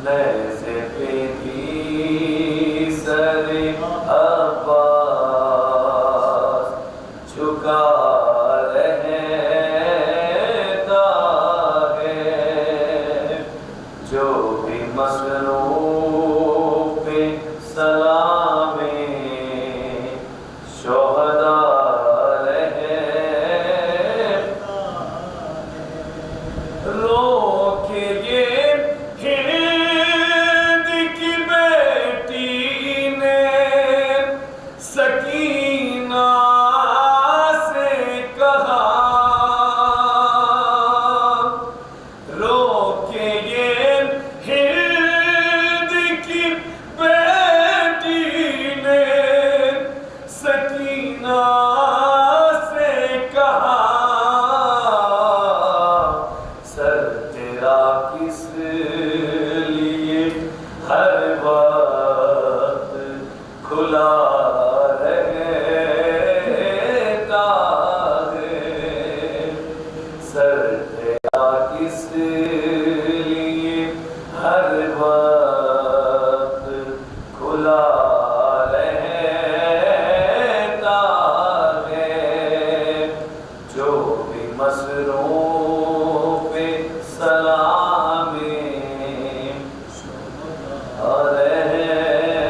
نیزے پہ بھی سر عباس جھکا رہتا ہے، جو بھی مصروف سلام شہداء رہتا ہے۔ رو کے یہ ہند کی بیٹی نے سکینہ سے کہا، رو کے یہ ہند کی بیٹی نے سکینہ سے کہا، سر تیرا کس لیے ہر وقت کھلا رہتا ہے، سر تیرا کس لیے ہر وقت کھلا رہتا ہے، جو بھی مصروف سلام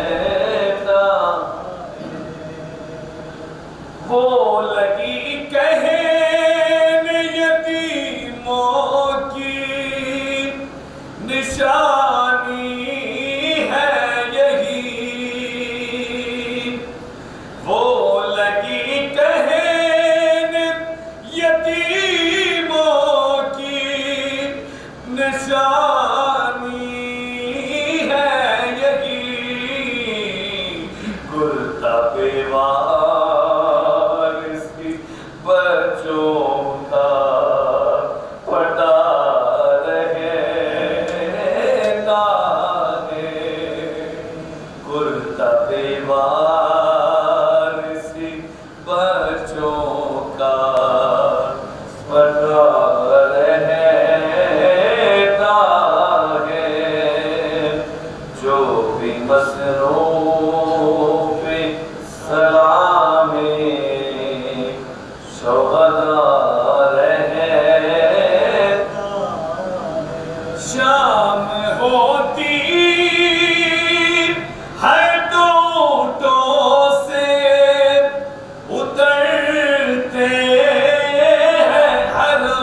رہتا، وہ لگی کہنے یتیموں کی نشانی ہے یہی، وہ لگی کہنے یتیموں کی نشانی ہے یہی، گرتا بیوار کی بچوں کا پٹا رہتا ہے، گرتا بیوار سی بچوں کا پٹا رہتا ہے، جو بھی مصروف سلام شہداء رہتا، شام ہوتی ہے تو اونٹوں سے اترتے ہیں حرم،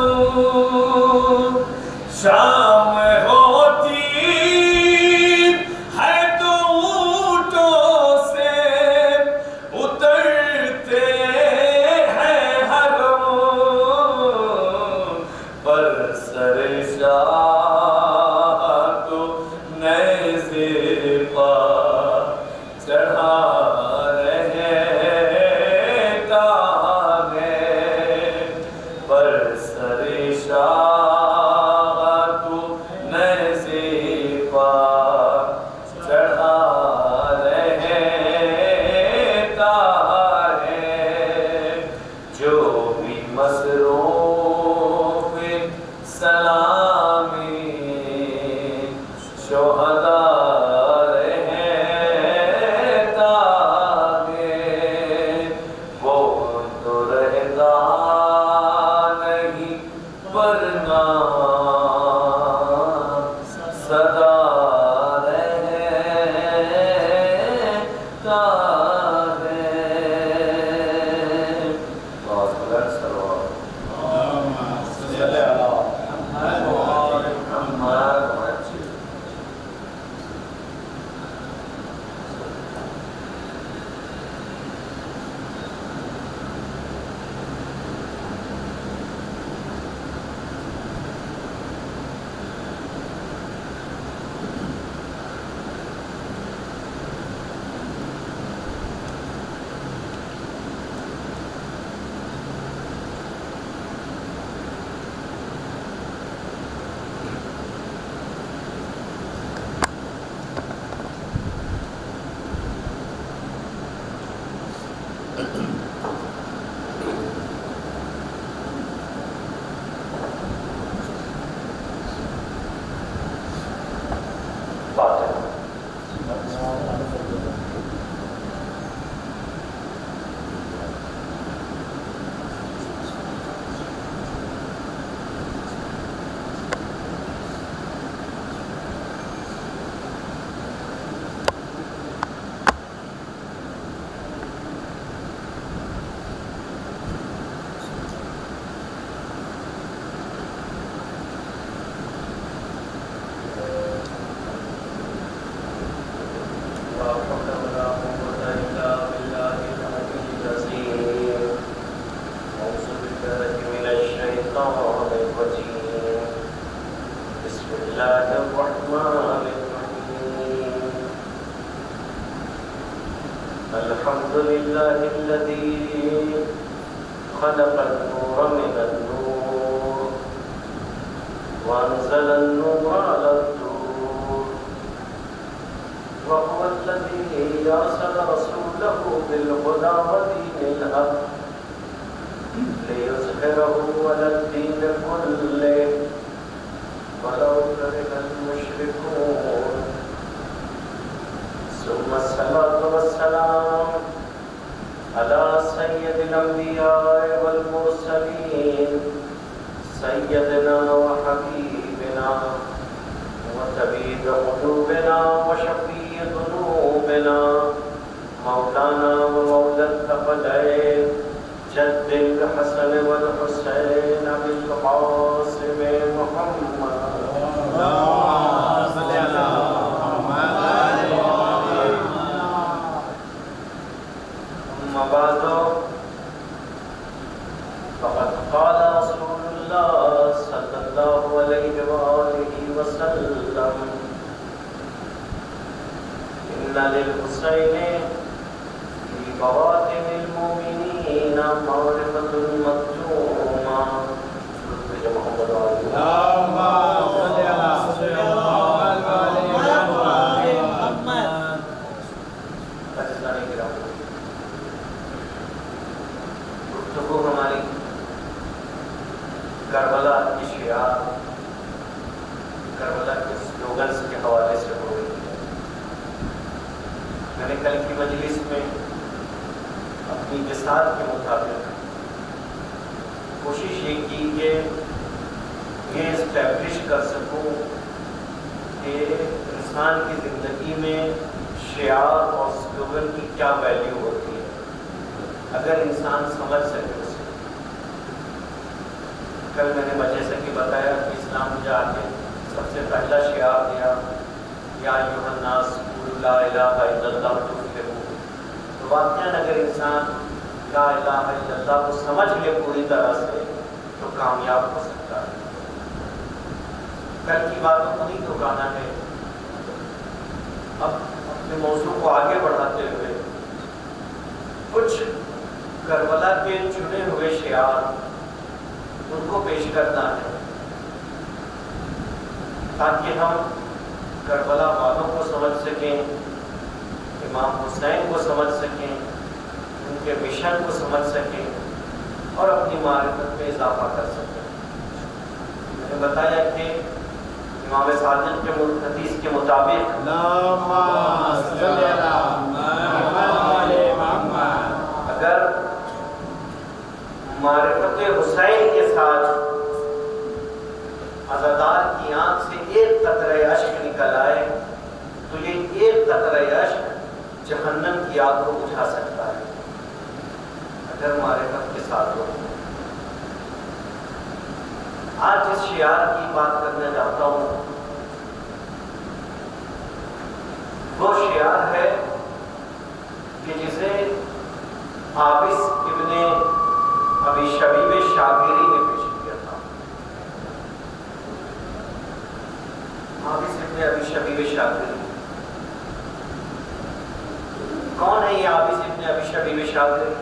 شام ہوتی ہے تو اونٹوں سے اترتے ہیں حرم، پر سر شاہ تو نیزے پا چڑھا رہتا ہے، پر سر شاہ تو نیزے پا چڑھا رہتا ہے، جو بھی مصروف سلام شہداء رہتا ہے، وہ تو رہتا نہیں ورنہ سدا رہتا ہے۔ بہت بہت سلام صلی اللہ علیہ وسلم۔ لله الذي خلق النور من النور وأنزل النور على النور وهو الذي أرسل رسوله بالهدى ودين الحق ليظهره على الدين كله ولو كره المشركون ثم الصلاة والسلام على سيد الأنبياء والمرسلين سيدنا وحبيبنا وطبيب قلوبنا وشفيع ذنوبنا مولانا ومولى الثقلين جد الحسن والحسين بالقاسم محمد أما بعد فقد قال رسول الله صلى الله عليه وآله وسلم إن للحسين في بواطن المؤمنين معرفة مكتومة محمد اللهم صل على سيدنا محمد. گفتگو ہماری کربلا کی شعار کربلا کے سلوگنز کے حوالے سے ہو رہی ہے. میں نے کل کی مجلس میں اپنی جسارت کے مطابق کوشش یہ کی کہ یہ اسٹیبلش کر سکوں کہ انسان کی زندگی میں شعار اور سلوگن کی کیا ویلیو ہوتی ہے اگر انسان سمجھ سکے اسے. کل میں نے جیسا کہ بتایا کہ اسلام جا کے سب سے پہلا شعار دیا یا ایھا الناس قولوا لا الہ الا اللہ تفلحوا. تو واقعاً اگر انسان لا الہ الا اللہ کو سمجھ لے پوری طرح سے تو کامیاب ہو سکتا ہے. کل کی باتوں کو نہیں دہرانا ہے. اب اپنے موضوع کو آگے بڑھاتے ہوئے کچھ کربلا کے چنے ہوئے شعار ان کو پیش کرنا ہے تاکہ ہم کربلا والوں کو سمجھ سکیں, امام حسین کو سمجھ سکیں, ان کے مشن کو سمجھ سکیں اور اپنی معرفت میں اضافہ کر سکیں. میں نے بتایا کہ امام صادق کے حدیث کے مطابق اگر معرفت حسین کے ساتھ عزادار کی آنکھ سے ایک قطرہ اشک نکل آئے تو یہ ایک قطرہ اشک جہنم کی آگ کو بجھا سکتا ہے اگر معرفت کے ساتھ ہو. آج جس شعار کی بات کرنے جاتا ہوں وہ شعار ہے کہ جسے حافظ ابن ابی شبیب شاگری نے پیش کیا تھا. حافظ ابن ابی شبیب شاگری کون ہے؟ یہ حافظ ابن ابی شبیب شاگری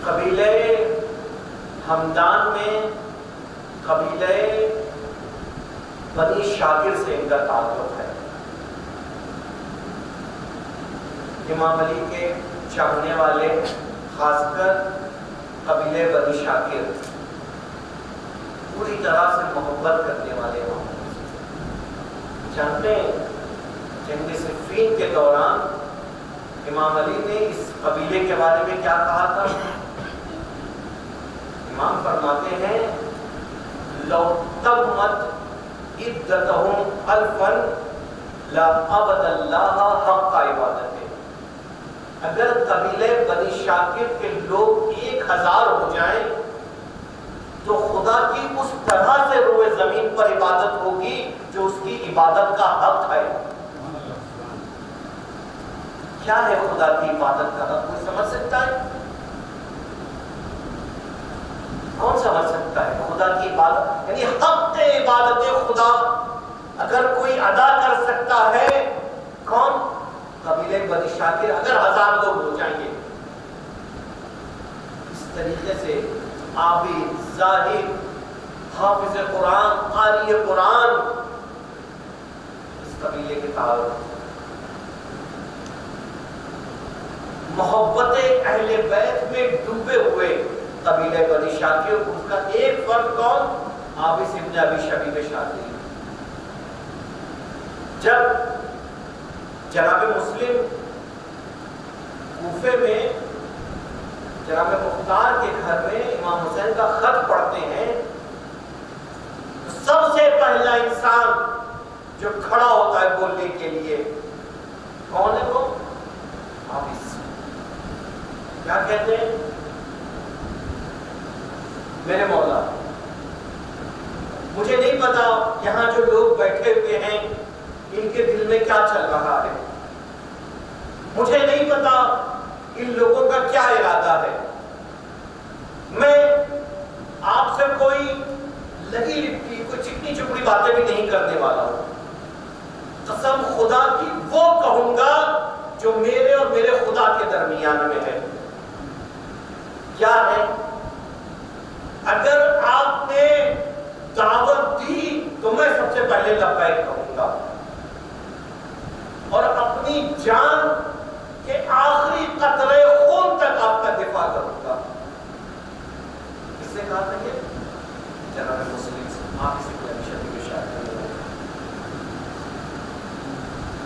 قبیلہ ہمدان میں قبیلہ بنی شاکر سے ان کا تعلق ہے. امام علی کے چاہنے والے خاص کر قبیلہ بنی شاکر پوری طرح سے محبت کرنے والے امام علی جانتے ہیں. جنگ صفین کے دوران امام علی نے اس قبیلے کے بارے میں کیا کہا تھا؟ امام فرماتے ہیں لو تمت عدتہم الفا لا عبد اللہ حق عبادت. اگر قبیلے بنی شاکر کے لوگ 1000 ہو جائیں تو خدا کی اس طرح سے روئے زمین پر عبادت ہوگی جو اس کی عبادت کا حق ہے. کیا ہے خدا کی عبادت کا حق؟ کوئی سمجھ سکتا ہے؟ کون سمجھ سکتا ہے خدا کی عبادت؟ یعنی حق عبادت خدا اگر کوئی ادا کر سکتا ہے کون؟ قبیلے بنی شاکر اگر 1000 لوگ ہو جائیں گے، اس طریقے سے عابد، زاہد، حافظ قرآن، قاری قرآن، اس قبیلے کے تعلق محبت اہل بیت میں ڈوبے ہوئے قبیلے بنی شاکر، ان کا ایک فرد کون؟ عابس ابن ابی شبیب شاکری۔ جب جناب مسلم کوفے میں جناب مختار کے گھر میں امام حسین کا خط پڑھتے ہیں، تو سب سے پہلا انسان جو کھڑا ہوتا ہے بولنے کے لیے کون ہے؟ وہ عابس۔ کیا کہتے ہیں؟ میرے مولا، مجھے نہیں پتا یہاں جو لوگ بیٹھے ہوئے ہیں ان کے دل میں کیا چل رہا ہے، مجھے نہیں پتا ان لوگوں کا کیا ارادہ ہے، میں آپ سے کوئی لگی لپٹی کوئی چکنی چپڑی باتیں بھی نہیں کرنے والا ہوں، قسم خدا کی وہ کہوں گا جو میرے اور میرے خدا کے درمیان میں ہے۔ کیا ہے؟ اگر آپ نے دعوت دی تو میں سب سے پہلے لبیک کہوں گا، اور اپنی جان کے آخری قطرے خون تک آپ کا دفاع کروں گا۔ اس سے کہا تھا کہ جناب مسلم سے آپ اسے کوئی شدید اشارہ کریں۔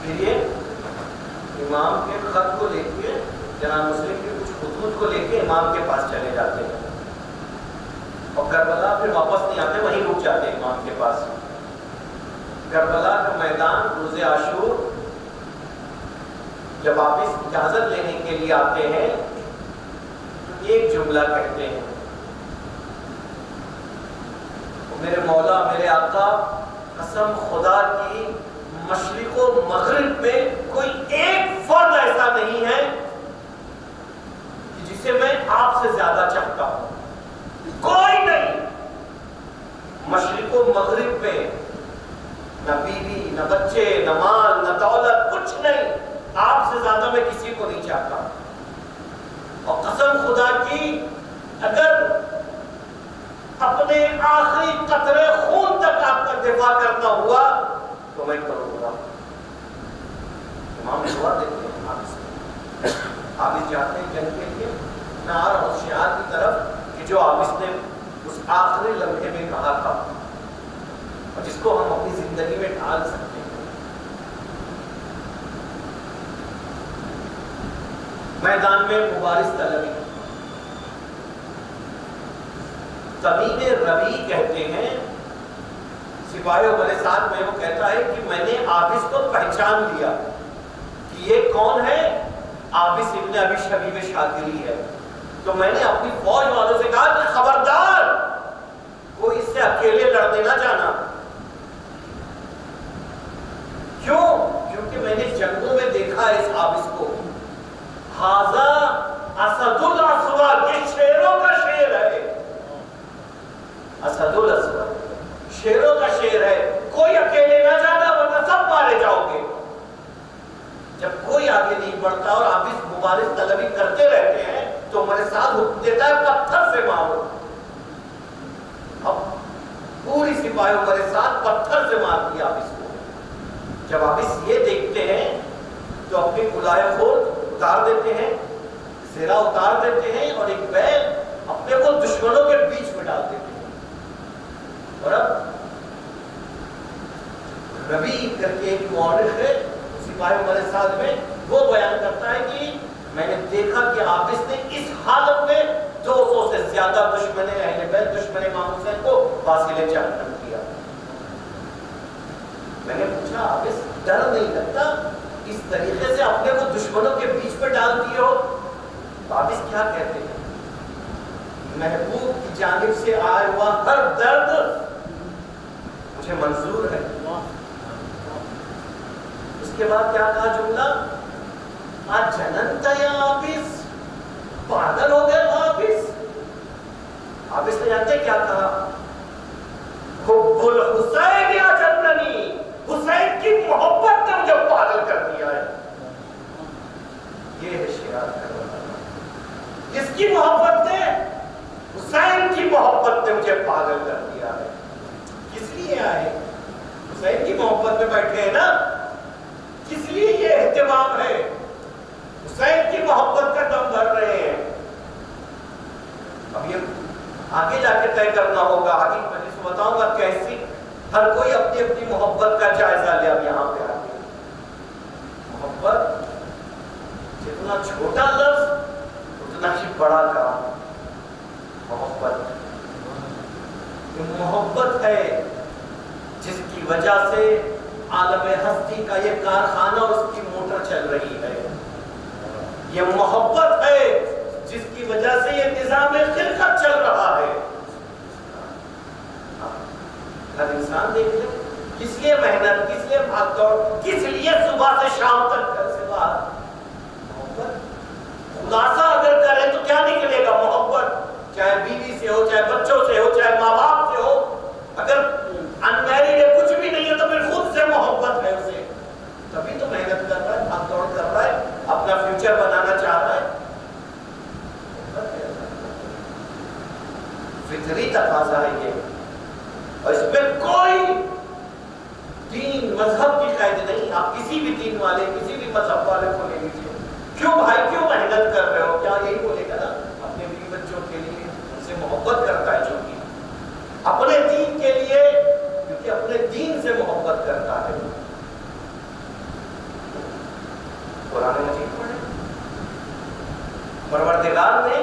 پھر یہ امام کے خط کو لے کے جناب مسلم کے کچھ خطوط کو لے کے امام کے پاس چلے جاتے ہیں، اور کربلا پھر واپس نہیں آتے، وہیں رک جاتے ہیں امام کے پاس۔ کربلا کا میدان روز عاشور جب واپس اجازت لینے کے لیے آتے ہیں تو ایک جملہ کہتے ہیں، میرے مولا میرے آقا، قسم خدا کی مشرق و مغرب میں کوئی ایک فرد ایسا نہیں ہے جسے میں آپ سے زیادہ چاہتا ہوں، کوئی نہیں۔ مشرق و مغرب میں نہ بیوی، نہ بچے، نہ مال، نہ دولت، کچھ نہیں، آپ سے زیادہ میں کسی کو نہیں چاہتا، اور قسم خدا کی اگر اپنے آخری قطرے خون تک آپ کا دفاع کرنا ہوا تو میں کروں گا۔ امام دعا دیتے ہیں عابس جاتے ہیں جنگ کے لیے۔ میں آ رہا ہوں شعار کی طرف کہ جو عابس نے اس آخری لمحے میں کہا تھا اور جس کو ہم اپنی زندگی میں ڈھال سکتے ہیں۔ میدان میں مبارز طلبی، تمیم ربیع کہتے ہیں، سپاہیوں والے ساتھ میں وہ کہتا ہے کہ میں نے عابس کو پہچان لیا کہ یہ کون ہے، عابس ابن ابی شبیب شاکری ہے، تو میں نے اپنی فوج والوں سے کہا کہ خبردار کوئی اس سے اکیلے لڑنے نہ جانا۔ کیوں؟ کیونکہ میں نے جنگوں میں دیکھا اس عابس کو، ھذا اسد الاسود، یہ شیروں کا شیر ہے، اسد الاسود شیروں کا شیر ہے، کوئی اکیلے نہ جانا ورنہ سب مارے جاؤ گے۔ جب کوئی آگے نہیں بڑھتا اور عابس مبارز طلبی کرتے رہتے ہیں تو میرے ساتھ حکم دیتا ہے پتھر سے مارو۔ اب پوری سپاہیوں میرے ساتھ پتھر سے مار دیا عابس کو۔ جب عابس یہ دیکھتے ہیں تو اپنی کلائے خود اتار دیتے ہیں، زیرہ اتار دیتے ہیں، اور ایک بیل اپنے کو دشمنوں کے بیچ میں ڈال دیتے ہیں۔ اور اب ربیع کر کے ایک مورخ ہے سپاہیوں والے ساتھ میں، وہ بیان کرتا ہے کہ میں نے دیکھا کہ عابس نے اس حالت میں 200 سے زیادہ دشمن اہل بیت، دشمن امام حسین کو فاصلے جہنم کیا۔ میں نے پوچھا عابس ڈر نہیں لگتا اس طریقے سے اپنے کو دشمنوں کے بیچ میں ڈال دیے ہو؟ عابس کیا کہتے ہیں؟ محبوب کی جانب سے آیا ہوا ہر درد مجھے منظور ہے۔ اس کے بعد کیا کہا جملہ؟ جننت یا عابس، پاگل ہو گئے عابس۔ عابس نے جانتے کیا کہا؟ حب الحسین یا جننی، حسین کی محبت نے مجھے پاگل کر دیا ہے۔ کی محبت نے، حسین کی محبت نے مجھے پاگل کر دیا ہے. کس لیے آئے؟ حسین کی محبت میں بیٹھے ہیں نا، کس لیے یہ اہتمام ہے؟ حسین کی محبت کا دم بھر رہے ہیں. اب یہ آگے جا کے طے کرنا ہوگا، آگے مجلس کو بتاؤں گا کیسی. ہر کوئی اپنی اپنی محبت کا جائزہ لے. اب یہاں پہ آگے محبت جتنا چھوٹا لفظ اتنا ہی بڑا کام. محبت یہ محبت ہے جس کی وجہ سے عالم ہستی کا یہ کارخانہ اس کی موٹر چل رہی ہے. یہ محبت ہے جس کی وجہ سے یہ نظام خلقت چل رہا ہے. ہر انسان دیکھ لے کس لیے محنت، کس لیے بھاگ دوڑ، کس لیے صبح سے شام تک گھر سے باہر. محبت خلاصہ اگر کریں تو کیا نکلے گا؟ محبت چاہے بیوی سے ہو، چاہے بچوں سے ہو، چاہے ماں باپ سے ہو. اگر انمیرڈ ہے، کچھ بھی نہیں ہے تو پھر خود سے محبت ہے اسے. تبھی تو محنت کر رہا ہے، بھاگ دوڑ کر رہا ہے، اپنا فیوچر بنانا چاہ رہا ہے. فطری تقاضا ہے یہ، اور اس میں کوئی دین مذہب کی قید نہیں. آپ کسی بھی دین والے، کسی بھی مذہب والے کو لے لیجیے. کیوں بھائی کیوں محنت کر رہے ہو؟ کیا یہی بولے گا نا اپنے بیوی بچوں کے لیے ان سے محبت کرتا ہے، جو کہ اپنے دین کے لیے، کیونکہ اپنے دین سے محبت کرتا ہے. قرآن مجید پڑھیں. پروردگار نے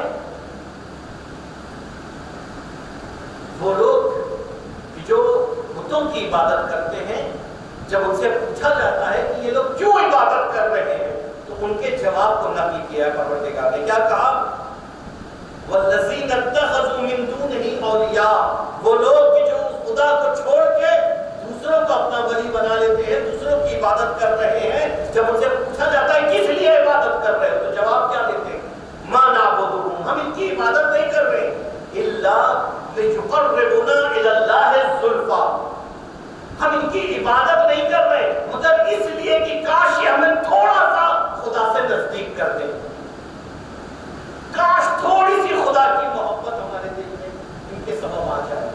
وہ لوگ جو بتوں کی عبادت کرتے ہیں، جب ان سے پوچھا جاتا ہے کہ یہ لوگ کیوں عبادت کر رہے ہیں، تو ان کے جواب کو نقل کیا ہے پروردگار نے. کیا کہا؟ وَالَّذِينَ اتَّخَذُوا مِن دُونِهِ أَوْلِيَاءَ، وہ لوگ جو اس خدا کو چھوڑ کے دوسروں کو اپنا ولی بنا لیتے ہیں، دوسروں کی عبادت کر رہے ہیں. جب ان سے پوچھا جاتا ہے کس لیے عبادت کر رہے ہو، تو جواب کیا دیتے ہیں؟ مَا نَعْبُدُهُمْ، ہم ان کی عبادت نہیں کر رہے إِلَّا لِيُقَرِّبُونَا إِلَى اللَّهِ زُلْفَىٰ، ہم ان کی عبادت نہیں کر رہے مگر اس لیے کہ کاش یہ ہمیں تھوڑا سا خدا سے نزدیک کر دے. کاش تھوڑی سی خدا کی محبت ہمارے دل میں ان کے سبب آ جائے.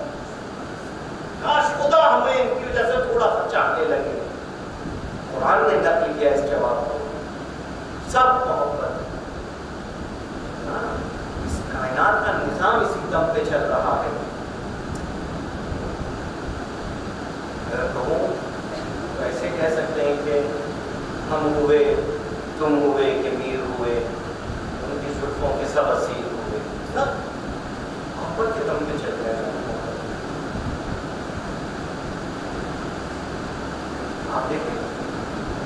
کاش خدا ہمیں ان کی وجہ سے تھوڑا سا چاہنے لگے. قرآن نے نقل کیا اس جواب کو. سب محبت، اس کائنات کا نظام اسی دم پہ چل رہا ہے. اگر کہوں تو ایسے کہہ سکتے ہیں کہ ہم ہوئے، تم ہوئے، کہ میر ہوئے، ان کی زلفوں کے سب اسیر ہوئے. سب محبت کے دم پہ چل رہے ہیں. آپ دیکھیں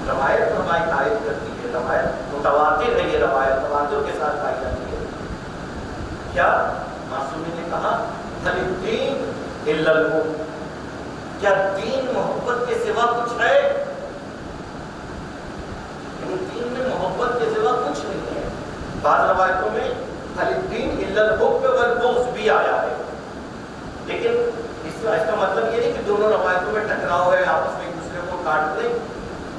روایت ہماری تعریف کرتی ہے، روایت متواتر ہے، یہ روایت تواتر کے ساتھ پائی جاتی ہے. کیا معصومی نے کہا هل الدین الا الحب، کیا دین محبت کے سوا کچھ ہے؟ دین میں محبت کے سوا کچھ نہیں ہے. بعض روایتوں میں هل الدین الا الحب والبغض بھی آیا ہے، لیکن اس کا مطلب یہ نہیں کہ دونوں روایتوں میں ٹکراؤ ہے، آپس میں ایک دوسرے کو کاٹ دیں.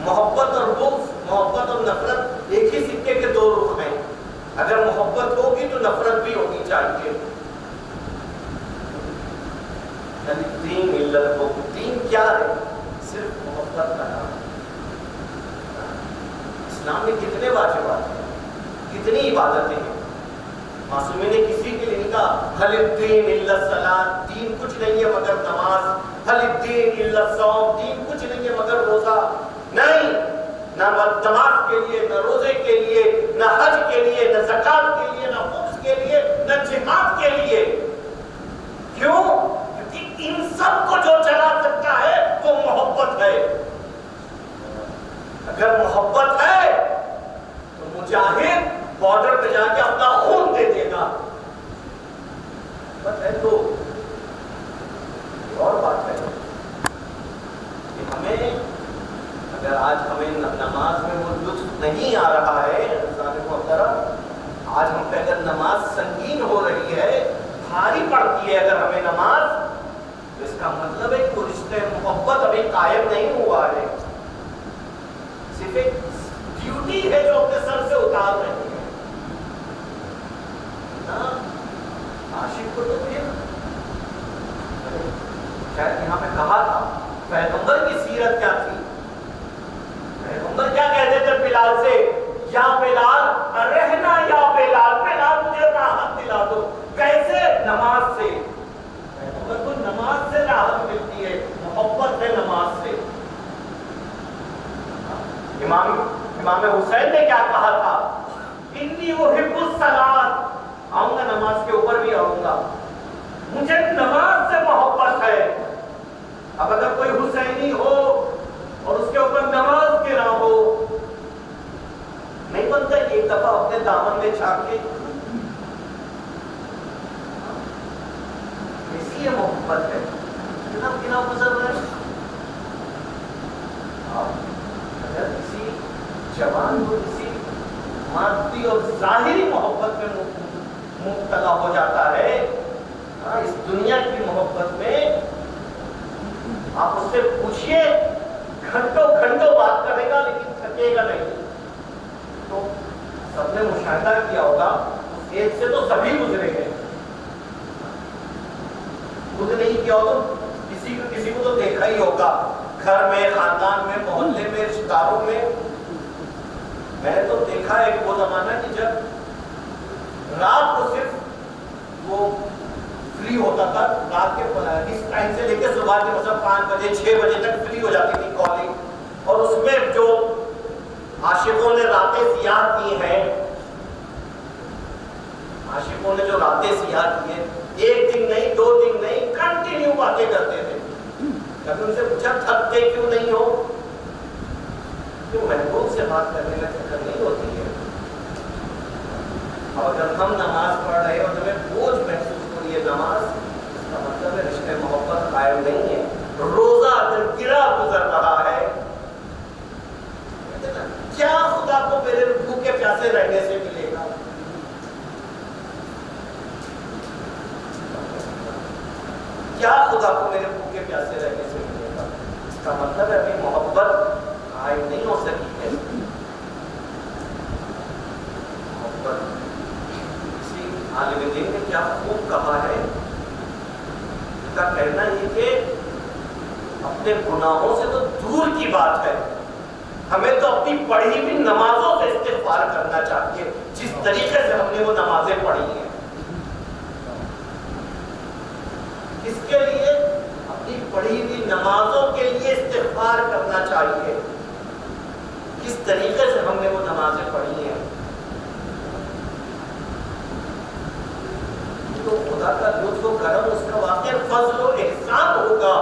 محبت اور بغض، محبت اور نفرت ایک ہی سکے کے دو رخ ہیں. اگر محبت ہوگی تو نفرت بھی ہونی چاہیے. دین الا الحب، دین کیا ہے؟ صرف محبت کا نام. اسلام میں کتنے واجبات ہیں، کتنی عبادتیں ہیں. معصومی نے کسی کے لیے نہیں کہا هل الدین الا الصلاۃ، دین کچھ نہیں ہے مگر نماز. هل الدین الا الصوم، دین کچھ نہیں ہے مگر روزہ. نہیں، نہ نماز کے لیے، نہ روزے کے لیے، نہ حج کے لیے، نہ زکات کے لیے، نہ خبز کے لیے، نہ جہاد کے لیے. کیوں؟ کیونکہ ان سب کو جو چلا سکتا ہے وہ محبت ہے. اگر محبت ہے تو مجاہد بارڈر پہ جا کے اپنا خون دے دے گا. محبت ہے تو اور بات ہے کہ ہمیں، اگر آج ہمیں نماز میں وہ لطف نہیں آ رہا ہے، آج ہم پہ اگر نماز سنگین ہو رہی ہے، بھاری پڑتی ہے اگر ہمیں نماز، تو اس کا مطلب ہے کہ وہ رشتہ محبت ابھی قائم نہیں ہوا ہے. صرف ایک ڈیوٹی ہے جو اپنے سر سے اتار رہی ہے. تو پھر شاید یہاں میں کہا تھا پیغمبر کی سیرت کیا تھی. پیغمبر کیا کہتے تھے بلال سے, یا بلال رہنا, یا بلال, بلال مجھے راحت دلا دو. کیسے؟ نماز سے. پیغمبر کو نماز سے راحت ملتی ہے, محبت ہے نماز سے. امام حسین نے کیا کہا تھا, انی احب الصلاۃ, آؤں گا نماز کے اوپر بھی آؤں گا, مجھے نماز سے محبت ہے. اب اگر کوئی حسینی ہو اور اس کے اوپر نماز گرا ہو, نہیں بنتا ایک دفعہ اپنے دامن میں چھاپ کے, اسی یہ محبت ہے. کتنا گزر رہا ہے. اگر کسی جوان کو کسی مادی اور ظاہری محبت میں مبتلا ہو جاتا ہے, اس دنیا کی محبت میں, آپ اس سے پوچھئے گھنٹوں گھنٹوں بات کرے گا لیکن تھکے گا نہیں. تو سب نے مشاہدہ کیا ہوگا, اس ایج سے تو سبھی گزرے گئے. خود نہیں کیا ہو تو کسی کو تو دیکھا ہی ہوگا, گھر میں, خاندان میں, محلے میں, رشتہ داروں میں. میں نے تو دیکھا ہے کہ وہ زمانہ کہ جب رات کو صرف وہ فری ہوتا تھا, رات کے اس ٹائم سے لے کے صبح کے مثلا 5 بجے 6 بجے تک فری ہو جاتی تھی کالنگ, اور اس میں جو عاشقوں نے راتیں سیاہ کی ہیں, عاشقوں نے جو راتیں سیاہ کی ہیں, 1 دن نہیں 2 دن نہیں, کنٹینیو باتیں کرتے تھے. کبھی ان سے پوچھا تھکتے کیوں نہیں ہو, کیوں محبوب سے بات کرنے میں چکر نہیں ہوتی ہے. اور اگر ہم نماز پڑھ رہے ہیں اور ہمیں بوجھ محسوس ہو رہی ہے نماز, اس کا مطلب ہے رشتے محبت قائم نہیں ہے. روزہ اگر گرا گزر رہا ہے, کیا خدا کو میرے بھوکے پیاسے رہنے سے ملے گا. کیا خدا کو میرے بھوکے پیاسے رہنے سے ملے گا. اس کا مطلب ہے ابھی محبت قائم نہیں ہو سکی ہے. محبت, کسی عالم دین نے کیا خوب کہا ہے, اس کا کہنا یہ کہ اپنے گناہوں سے تو دور کی بات ہے, ہمیں تو اپنی پڑھی ہوئی نمازوں سے استغفار کرنا چاہیے, جس طریقے سے ہم نے وہ نمازیں پڑھی ہیں. اس کے لیے اپنی پڑھی ہوئی نمازوں کے لیے استغفار کرنا چاہیے, کس طریقے سے ہم نے وہ نمازیں پڑھی ہیں. تو خدا کا لطف و کرم, اس کا واقعہ فضل و احسان ہوگا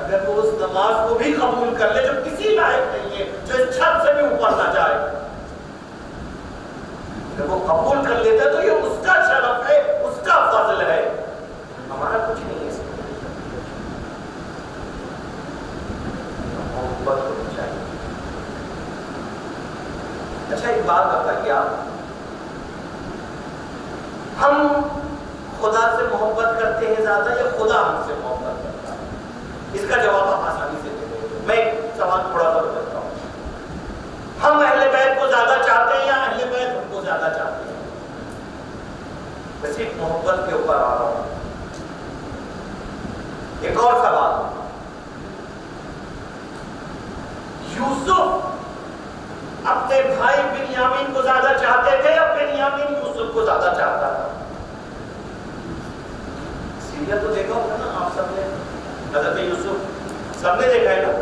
اگر وہ اس نماز کو بھی قبول کر لے جو کسی لائق نہیں ہے, جو اس چھت سے بھی اوپر نہ جائے. اگر وہ قبول کر لیتا ہے تو یہ اس کا شرف ہے, اس کا فضل ہے, ہمارا کچھ نہیں ہے. اس میں محبت ہونی چاہیے. اچھا ایک بات بتائیے آپ, ہم خدا سے محبت کرتے ہیں زیادہ یا خدا ہم سے محبت کرتا ہے؟ اس کا جواب آپ آسانی سے دے دیں. میں ایک سوال تھوڑا سا بدلتا ہوں, ہم اہل بیت کو زیادہ چاہتے ہیں یا اہل بیت ہم کو زیادہ چاہتے ہیں؟ میں صرف محبت کے اوپر آ رہا ہوں. ایک اور سوال, یوسف اپنے بھائی بنیامین کو زیادہ چاہتے تھے یا بنیامین یوسف کو زیادہ چاہتا تھا؟ سیریل تو دیکھا ہوگا نا آپ سب نے, حضرت یوسف سب نے دیکھا ہے نا,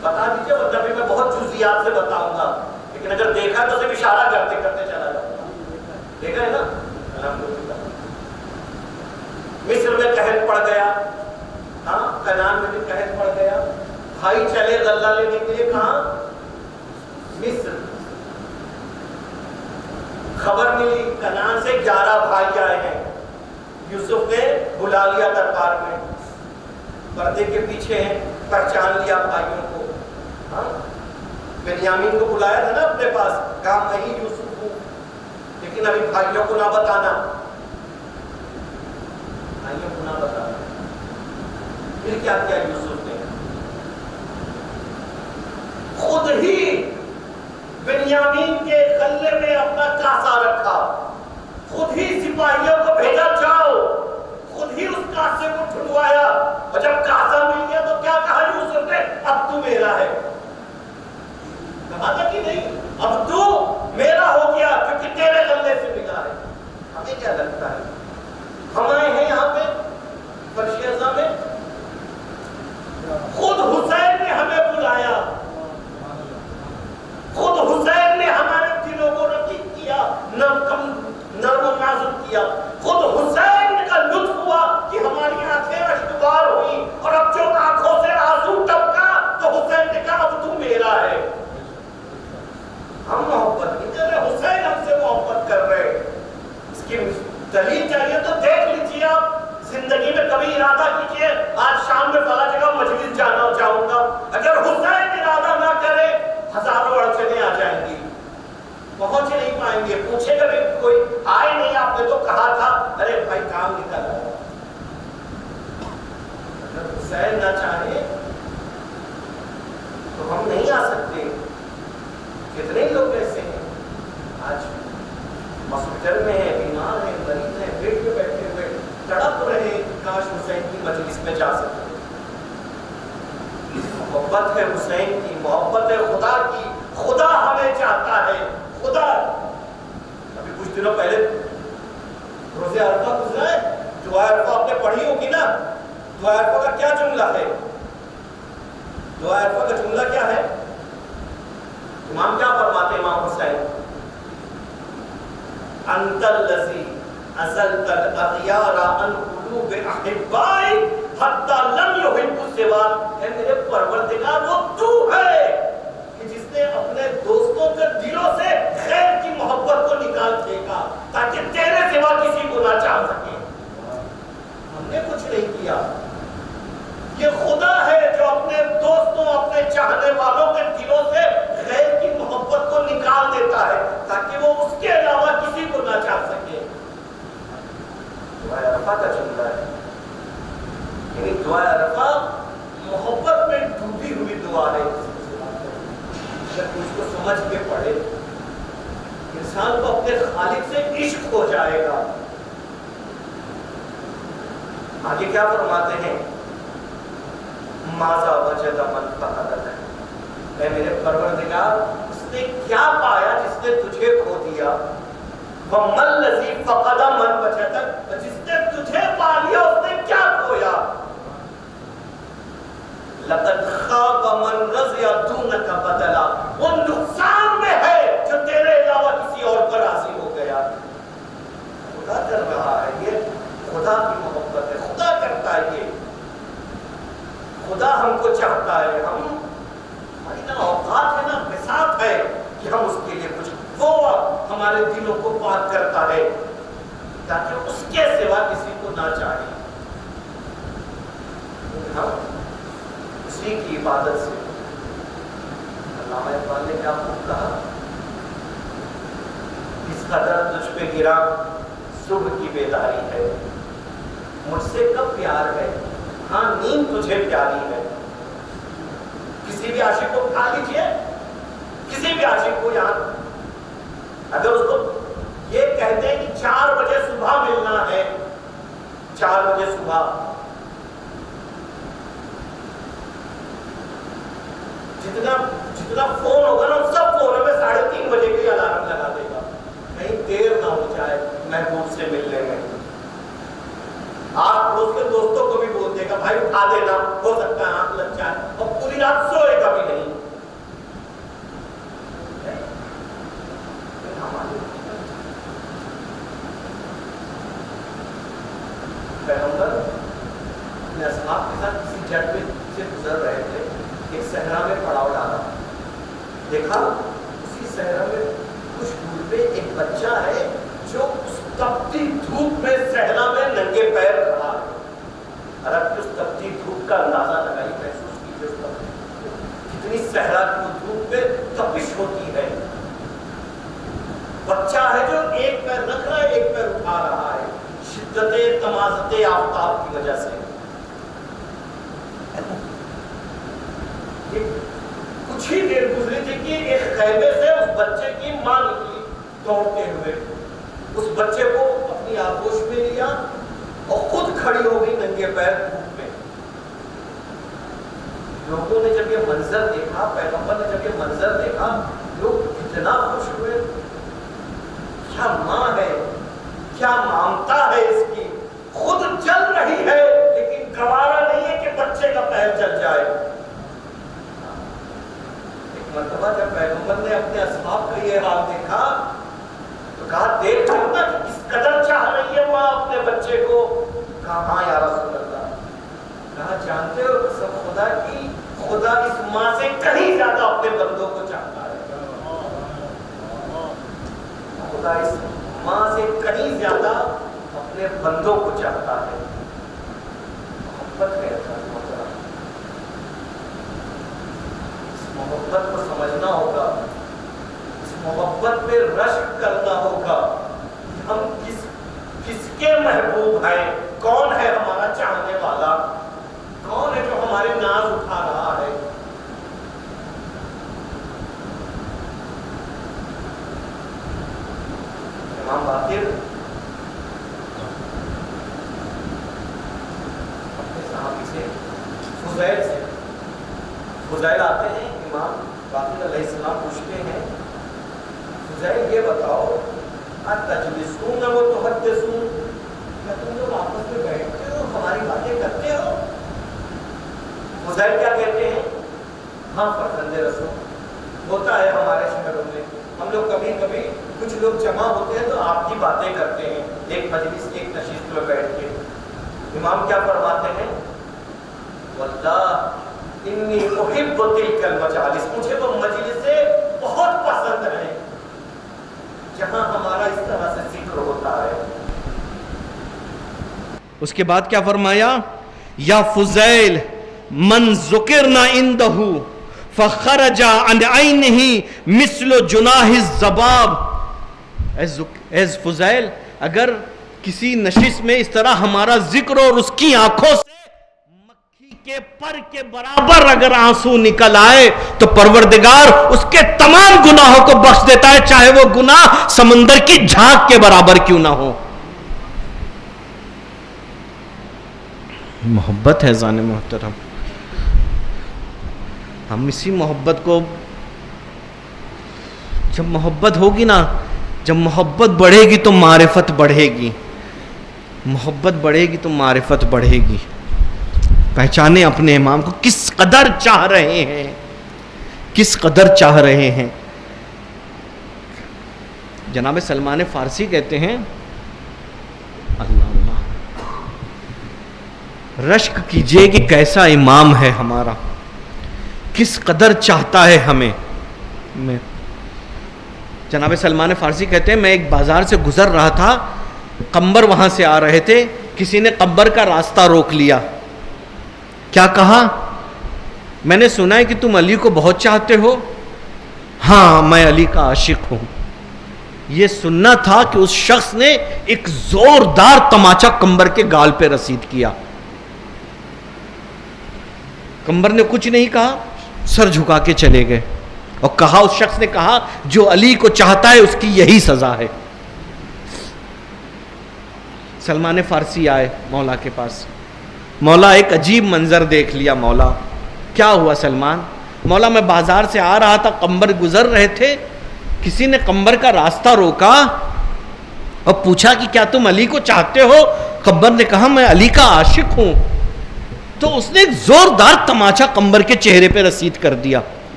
بتا دیجیے ورنہ بھی میں بہت جزیات سے بتاؤں گا, لیکن اگر دیکھا تو صرف اشارہ کرتے کرتے چلا جاؤں گا. دیکھا ہے نا, الحمدللہ. مصر میں قحط پڑ گیا, ہاں کنعان میں بھی قحط پڑ گیا, بھائی چلے غلہ لینے کے لیے کہاں؟ مصر. خبر ملی کنعان سے 11 بھائی آئے ہیں, یوسف نے بلا لیا دربار میں, پردے کے پیچھے ہیں, پہچان لیا بھائیوں کو. ہاں بنیامین کو بلایا تھا نا اپنے پاس, کہا میں ہی یوسف ہوں, لیکن ابھی بھائیوں کو نہ بتانا, بھائیوں کو نہ بتانا. پھر کیا کیا یوسف نے؟ خود ہی بنیامین کے غلے میں اپنا کاسا رکھا, خود ہی سپاہیوں کو بھیجا, جاؤ قاسم کو ڈھونڈوایا اور جب قاسم مل گیا تو کیا کہا یوسف نے؟ اب تو میرا ہے. کہا تھا کہ نہیں اب تو میرا ہو گیا کیونکہ تیرے غلے سے ملا ہے. ہمیں کیا لگتا ہے ہم آئے ہیں یہاں پہ فرش اعظم میں خود حسین نے ہمیں بلایا, خود حسین نے ہمارے دلوں کو رقیق کیا, نرم و نازک کیا. خود حسین کا لطف ہوا کہ ہماری آنکھیں اشکبار ہوئی اور اب جو آنکھوں سے آنسو ٹپکا تو حسین نے کہا اب تو میرا ہے. ہم محبت نہیں کر رہے, حسین ہم سے محبت کر رہے. اس کی دلیل چاہیے تو دیکھ لیجیے آپ زندگی میں کبھی ارادہ کیجیے آج شام میں فلاں جگہ مجلس جاؤں گا. اگر حسین ارادہ نہ کرے ہزاروں اڑچنیں آ جائیں گی, پہنچ نہیں پائیں گے. پوچھے گا کوئی آئے نہیں, آپ نے تو کہا تھا. ارے بھائی کام نکل رہا ہے. اگر حسین نہ چاہے تو ہم نہیں آ سکتے. کتنے لوگ ایسے ہیں آج ہاسپٹل میں ہیں, بیمار ہیں, مریض ہیں, بیڈ پہ بیٹھے ہوئے تڑپ رہے ہیں کاش حسین کی مجلس میں جا سکتے. محبت ہے حسین کی, محبت ہے خدا کی. خدا ہمیں چاہتا ہے. خدا ابھی کچھ دنوں پہلے روزے عرفہ گزرا ہے, دعا عرفہ آپ نے پڑھی ہوگی نا. دعا عرفہ کا کیا جملہ ہے؟ دعا عرفہ کا جملہ کیا ہے؟ امام کیا فرماتے امام حسین؟ انت الذی ازلت الاغیار عن قلوب احبائی حتی لم یحبوا سواک. اے میرے پروردگار وہ تو ہے کہ جس نے اپنے دوستوں کے دلوں سے خیر کی محبت کو نکال پھینکا تاکہ تیرے سوا کسی کو نہ چاہ سکے. ہم نے کچھ نہیں کیا, یہ خدا ہے جو اپنے دوستوں اپنے چاہنے والوں کے دلوں سے غیر کی محبت کو نکال دیتا ہے تاکہ وہ اس کے علاوہ کسی کو نہ چاہ سکے. دعا عرفہ کا جملہ ہے, یعنی دعا عرفہ محبت میں ڈوبی ہوئی دعا ہے. اگر اس کو سمجھ کے پڑھے انسان کو اپنے خالق سے عشق ہو جائے گا. آگے کیا فرماتے ہیں؟ ماذا وجد من فقدک. اے میرے پروردگار اس نے کیا پایا جس نے تجھے کھو دیا؟ وَمَا الَّذِي فَقَدَ مَنْ وَجَدَكَ. جس نے تجھے پا لیا اس نے کیا کھویا؟ لَقَدْ خَابَ مَنْ رَضِيَ دُونَكَ بَدَلًا. وہ نقصان میں ہے جو تیرے علاوہ کسی اور پر راضی ہو گیا. خدا کر رہا ہے, یہ خدا کی محبت ہے, خدا کرتا ہے. یہ خدا ہم کو چاہتا ہے. ہماری نا اوقات ہے نا بساط ہے کہ ہم اس کے لیے کچھ, وہ ہمارے دلوں کو پاک کرتا ہے تاکہ اس کے سوا کسی کو نہ چاہے. ہم اسی کی عبادت سے. علامہ اقبال نے کیا خوب کہا, اس قدر تجھ پہ گرا صبح کی بیداری ہے, مجھ سے کب پیار ہے, ہاں نیند تجھے پیاری ہے. کسی بھی عاشق کو اٹھا لیجیے, کسی بھی عاشق کو یہاں اگر اس کو یہ کہتے ہیں کہ 4 بجے صبح ملنا ہے, 4 بجے صبح, جتنا فون ہوگا نا سب فونوں میں 3:30 بجے کی الارم لگا دے گا کہیں دیر نہ ہو جائے محبوب سے ملنے میں. آپ اس کے دوستوں کو بھی بول دے گا بھائی اٹھا دینا, ہو سکتا ہے آنکھ لگ جائے, اور پوری رات سوئے گا بھی نہیں. پیغمبر اپنے اصحاب کے ساتھ کسی جٹ میں سے گزر رہے تھے, ایک صحرا میں پڑاؤ ڈالا, دیکھا اسی صحرا میں کچھ دور پہ ایک بچہ ہے جو اس تپتی دھوپ میں صحرا میں ننگے پیر کھڑا ہے. عرب کی اس تپتی دھوپ کا اندازہ لگائی, محسوس کیجیے اس تپتی کتنی صحرا کی دھوپ میں تپش ہوتی ہے. بچہ ہے جو ایک پیر رکھ رہا ہے ایک پیر اٹھا رہا ہے شدت تمازت آفتاب کی وجہ سے. کچھ ہی دیر گزری تھی کہ ایک خیمے سے اس بچے کی ماں نکلی دوڑتے ہوئے, اس بچے کو اپنی آغوش میں لیا اور خود کھڑی ہو گئی ننگے پیر دھوپ میں. لوگوں نے جب یہ منظر دیکھا, پیغمبر نے جب یہ منظر دیکھا, لوگ اتنا خوش ہوئے. کیا ماں ہے, کیا مامتا ہے اس کی, خود جل رہی ہے لیکن گوارا نہیں ہے کہ بچے کا پیر جل جائے. ایک مرتبہ جب پیغمبر نے اپنے اصحاب کا یہ حال دیکھا تو کہا دیکھ رہا نا کس قدر چاہ رہی ہے ماں اپنے بچے کو. کہا ہاں یا رسول اللہ. کہا جانتے ہو سب خدا کی, خدا اس ماں سے کہیں زیادہ اپنے بندوں کو چاہتا ہے. خدا اس ماں سے کہیں زیادہ اپنے بندوں کو چاہتا ہے. محبت ہے اس محبت کو سمجھنا ہوگا, اس محبت پہ رشک کرنا ہوگا. ہم کس کے محبوب ہیں, کون ہے ہمارا چاہنے والا, کون ہے جو ہمارے ناز اٹھا رہا ہے. امام باقر اپنے صحابی سے فضیل آتے ہیں. امام باقر علیہ السلام پوچھتے ہیں فضیل یہ بتاؤ اتجلسون و تحدثون, کیا تم لوگ آپس میں بیٹھتے ہو ہماری باتیں کرتے ہو؟ فضیل کیا کہتے ہیں, ہاں فرزند رسول, ہوتا ہے ہمارے شہروں میں, ہم لوگ کبھی کبھی کچھ لوگ جمع ہوتے ہیں تو آپ کی باتیں کرتے ہیں ایک مجلس ایک نشست میں بیٹھ کے. امام کیا فرماتے ہیں, واللہ انی احب تلک المجالس, مجھے وہ مجلسیں بہت پسند ہیں جہاں ہمارا اس طرح سے ذکر ہوتا ہے. اس کے بعد کیا فرمایا, یا فضیل من ذکرنا عندہ فخرج عن عینہ مثل جناح الذباب. اے فضیل, اگر کسی نشست میں اس طرح ہمارا ذکر اور اس کی آنکھوں سے مکھی کے پر کے برابر اگر آنسو نکل آئے تو پروردگار اس کے تمام گناہوں کو بخش دیتا ہے, چاہے وہ گناہ سمندر کی جھاگ کے برابر کیوں نہ ہو. محبت ہے زان محترم. ہم اسی محبت کو, جب محبت ہوگی نا, جب محبت بڑھے گی تو معرفت بڑھے گی, محبت بڑھے گی تو معرفت بڑھے گی. پہچانے اپنے امام کو, کس قدر چاہ رہے ہیں, کس قدر چاہ رہے ہیں. جناب سلمان فارسی کہتے ہیں, اللہ اللہ رشک کیجئے کہ کیسا امام ہے ہمارا, کس قدر چاہتا ہے ہمیں. جناب سلمان فارسی کہتے ہیں میں ایک بازار سے گزر رہا تھا, قمبر وہاں سے آ رہے تھے, کسی نے قمبر کا راستہ روک لیا. کیا کہا, میں نے سنا ہے کہ تم علی کو بہت چاہتے ہو. ہاں میں علی کا عاشق ہوں. یہ سننا تھا کہ اس شخص نے ایک زوردار تماچا قمبر کے گال پہ رسید کیا. قمبر نے کچھ نہیں کہا, سر جھکا کے چلے گئے اور کہا, اس شخص نے کہا جو علی کو چاہتا ہے اس کی یہی سزا ہے. سلمان فارسی آئے مولا کے پاس. مولا ایک عجیب منظر دیکھ لیا. مولا کیا ہوا سلمان؟ مولا میں بازار سے آ رہا تھا, قمبر گزر رہے تھے, کسی نے قمبر کا راستہ روکا اور پوچھا کہ کیا تم علی کو چاہتے ہو؟ قمبر نے کہا میں علی کا عاشق ہوں. تو اس نے ایک زوردار تماچا قمبر کے چہرے پہ رسید کر دیا.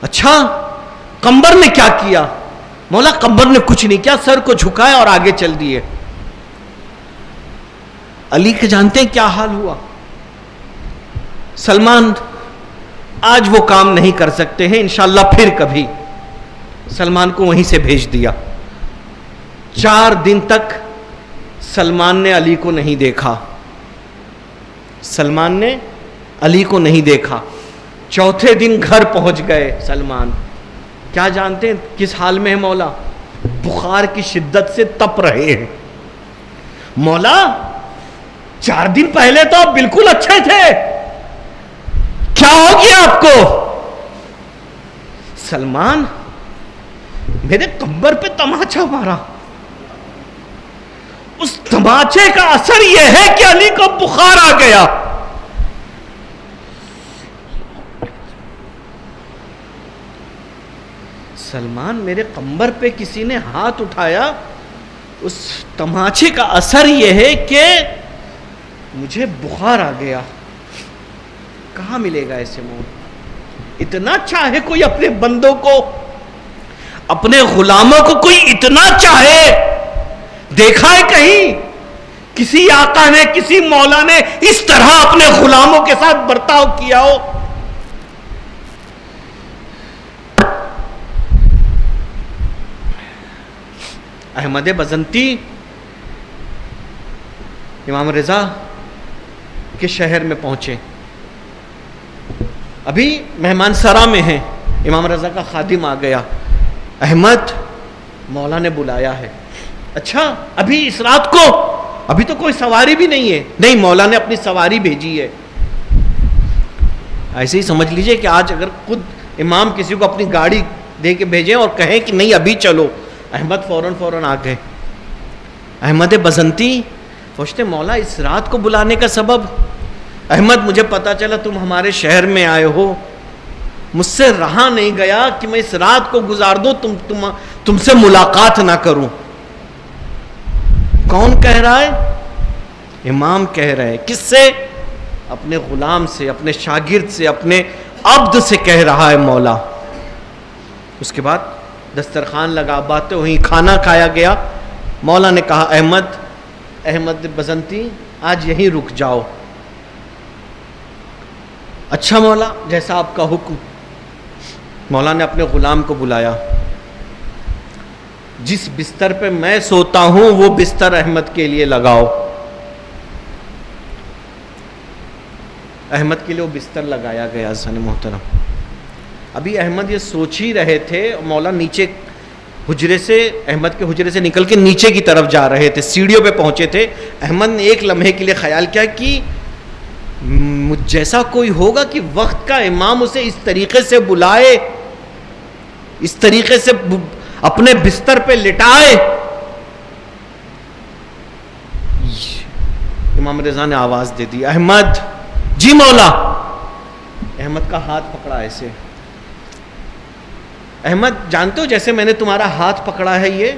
اچھا قمبر نے کیا کیا؟ مولا قمبر نے کچھ نہیں کیا, سر کو جھکایا اور آگے چل دیے. علی کے جانتے ہیں کیا حال ہوا؟ سلمان آج وہ کام نہیں کر سکتے ہیں, انشاءاللہ پھر کبھی. سلمان کو وہیں سے بھیج دیا. 4 دن تک سلمان نے علی کو نہیں دیکھا. سلمان نے علی کو نہیں دیکھا. چوتھے دن گھر پہنچ گئے سلمان. کیا جانتے ہیں کس حال میں ہے مولا؟ بخار کی شدت سے تپ رہے ہیں. مولا 4 دن پہلے تو آپ بالکل اچھے تھے, کیا ہو گیا آپ کو؟ سلمان میرے قمبر پہ تماچا مارا, اس تماچے کا اثر یہ ہے کہ علی کو بخار آ گیا. سلمان میرے قمبر پہ کسی نے ہاتھ اٹھایا, اس تماچے کا اثر یہ ہے کہ مجھے بخار آ گیا. کہاں ملے گا ایسے موت؟ اتنا چاہے کوئی اپنے بندوں کو, اپنے غلاموں کو کوئی اتنا چاہے؟ دیکھا ہے کہیں کسی آقا نے, کسی مولا نے اس طرح اپنے غلاموں کے ساتھ برتاؤ کیا ہو؟ احمد بزنتی امام رضا کے شہر میں پہنچے. ابھی مہمان سرا میں ہیں, امام رضا کا خادم آ گیا, احمد مولا نے بلایا ہے. اچھا ابھی اس رات کو, ابھی تو کوئی سواری بھی نہیں ہے. نہیں, مولا نے اپنی سواری بھیجی ہے. ایسے ہی سمجھ لیجئے کہ آج اگر خود امام کسی کو اپنی گاڑی دے کے بھیجیں اور کہیں کہ نہیں ابھی چلو, احمد فوراً آ گئے. احمد بزنتی پوچھتے مولا اس رات کو بلانے کا سبب؟ احمد مجھے پتا چلا تم ہمارے شہر میں آئے ہو, مجھ سے رہا نہیں گیا کہ میں اس رات کو گزار دوں, تم سے ملاقات نہ کروں. کون کہہ رہا ہے؟ امام کہہ رہے. کس سے؟ اپنے غلام سے, اپنے شاگرد سے, اپنے عبد سے کہہ رہا ہے مولا. اس کے بعد دسترخوان لگا, باتیں ہوئی, کھانا کھایا گیا. مولا نے کہا احمد بزنتی آج یہیں رک جاؤ. اچھا مولا, جیسا آپ کا حکم. مولا نے اپنے غلام کو بلایا. جس بستر پہ میں سوتا ہوں وہ بستر احمد کے لیے لگاؤ. احمد کے لیے وہ بستر لگایا گیا. حسن محترم, ابھی احمد یہ سوچ ہی رہے تھے, مولا نیچے حجرے سے, احمد کے حجرے سے نکل کے نیچے کی طرف جا رہے تھے, سیڑھیوں پہ پہنچے تھے. احمد نے ایک لمحے کے لیے خیال کیا کہ جیسا کوئی ہوگا کہ وقت کا امام اسے اس طریقے سے بلائے, اس طریقے سے اپنے بستر پہ لٹائے. امام رضا نے آواز دے دی, احمد. جی مولا. احمد کا ہاتھ پکڑا ایسے. احمد جانتے ہو جیسے میں نے تمہارا ہاتھ پکڑا ہے, یہ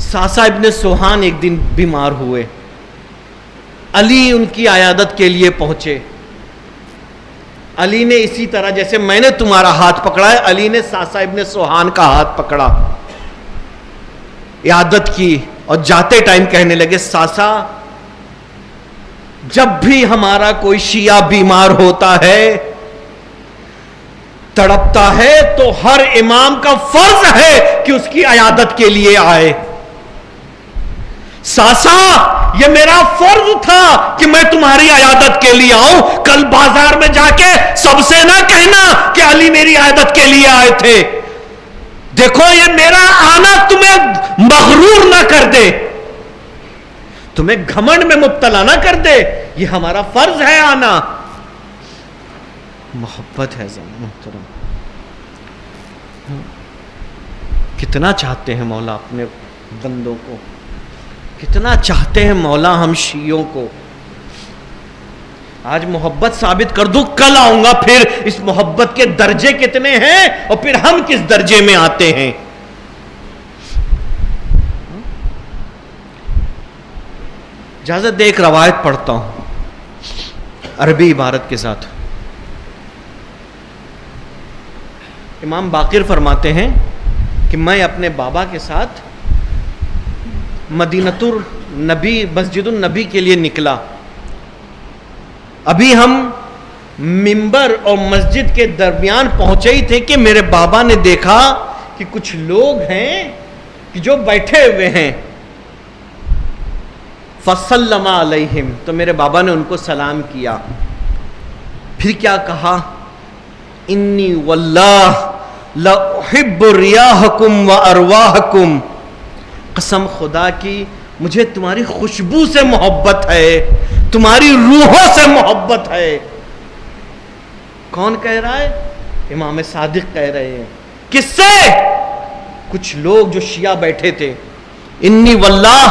ساسا ابن سوہان ایک دن بیمار ہوئے, علی ان کی عیادت کے لیے پہنچے. علی نے اسی طرح جیسے میں نے تمہارا ہاتھ پکڑا ہے, علی نے ساسا ابن سوہان کا ہاتھ پکڑا, عیادت کی, اور جاتے ٹائم کہنے لگے ساسا جب بھی ہمارا کوئی شیعہ بیمار ہوتا ہے, تڑپتا ہے, تو ہر امام کا فرض ہے کہ اس کی عیادت کے لیے آئے. ساسا یہ میرا فرض تھا کہ میں تمہاری عیادت کے لیے آؤں. کل بازار میں جا کے سب سے نہ کہنا کہ علی میری عیادت کے لیے آئے تھے. دیکھو یہ میرا آنا تمہیں مغرور نہ کر دے, تمہیں گھمنڈ میں مبتلا نہ کر دے. یہ ہمارا فرض ہے آنا. محبت ہے محترم. کتنا چاہتے ہیں مولا اپنے بندوں کو, کتنا چاہتے ہیں مولا ہم شیعوں کو. آج محبت ثابت کر دوں, کل آؤں گا پھر اس محبت کے درجے کتنے ہیں اور پھر ہم کس درجے میں آتے ہیں. اجازت دے ایک روایت پڑھتا ہوں عربی عبارت کے ساتھ. امام باقر فرماتے ہیں کہ میں اپنے بابا کے ساتھ مدینۃ النبی, مسجد النبی کے لیے نکلا. ابھی ہم منبر اور مسجد کے درمیان پہنچے ہی تھے کہ میرے بابا نے دیکھا کہ کچھ لوگ ہیں کہ جو بیٹھے ہوئے ہیں. فَسَلَّمَ عَلَيْهِمْ, تو میرے بابا نے ان کو سلام کیا. پھر کیا کہا, انی واللہ لأحب ریاحکم وارواحکم, قسم خدا کی مجھے تمہاری خوشبو سے محبت ہے, تمہاری روحوں سے محبت ہے. کون کہہ رہا ہے؟ امام صادق کہہ رہے ہیں. کس سے؟ کچھ لوگ جو شیعہ بیٹھے تھے. انی واللہ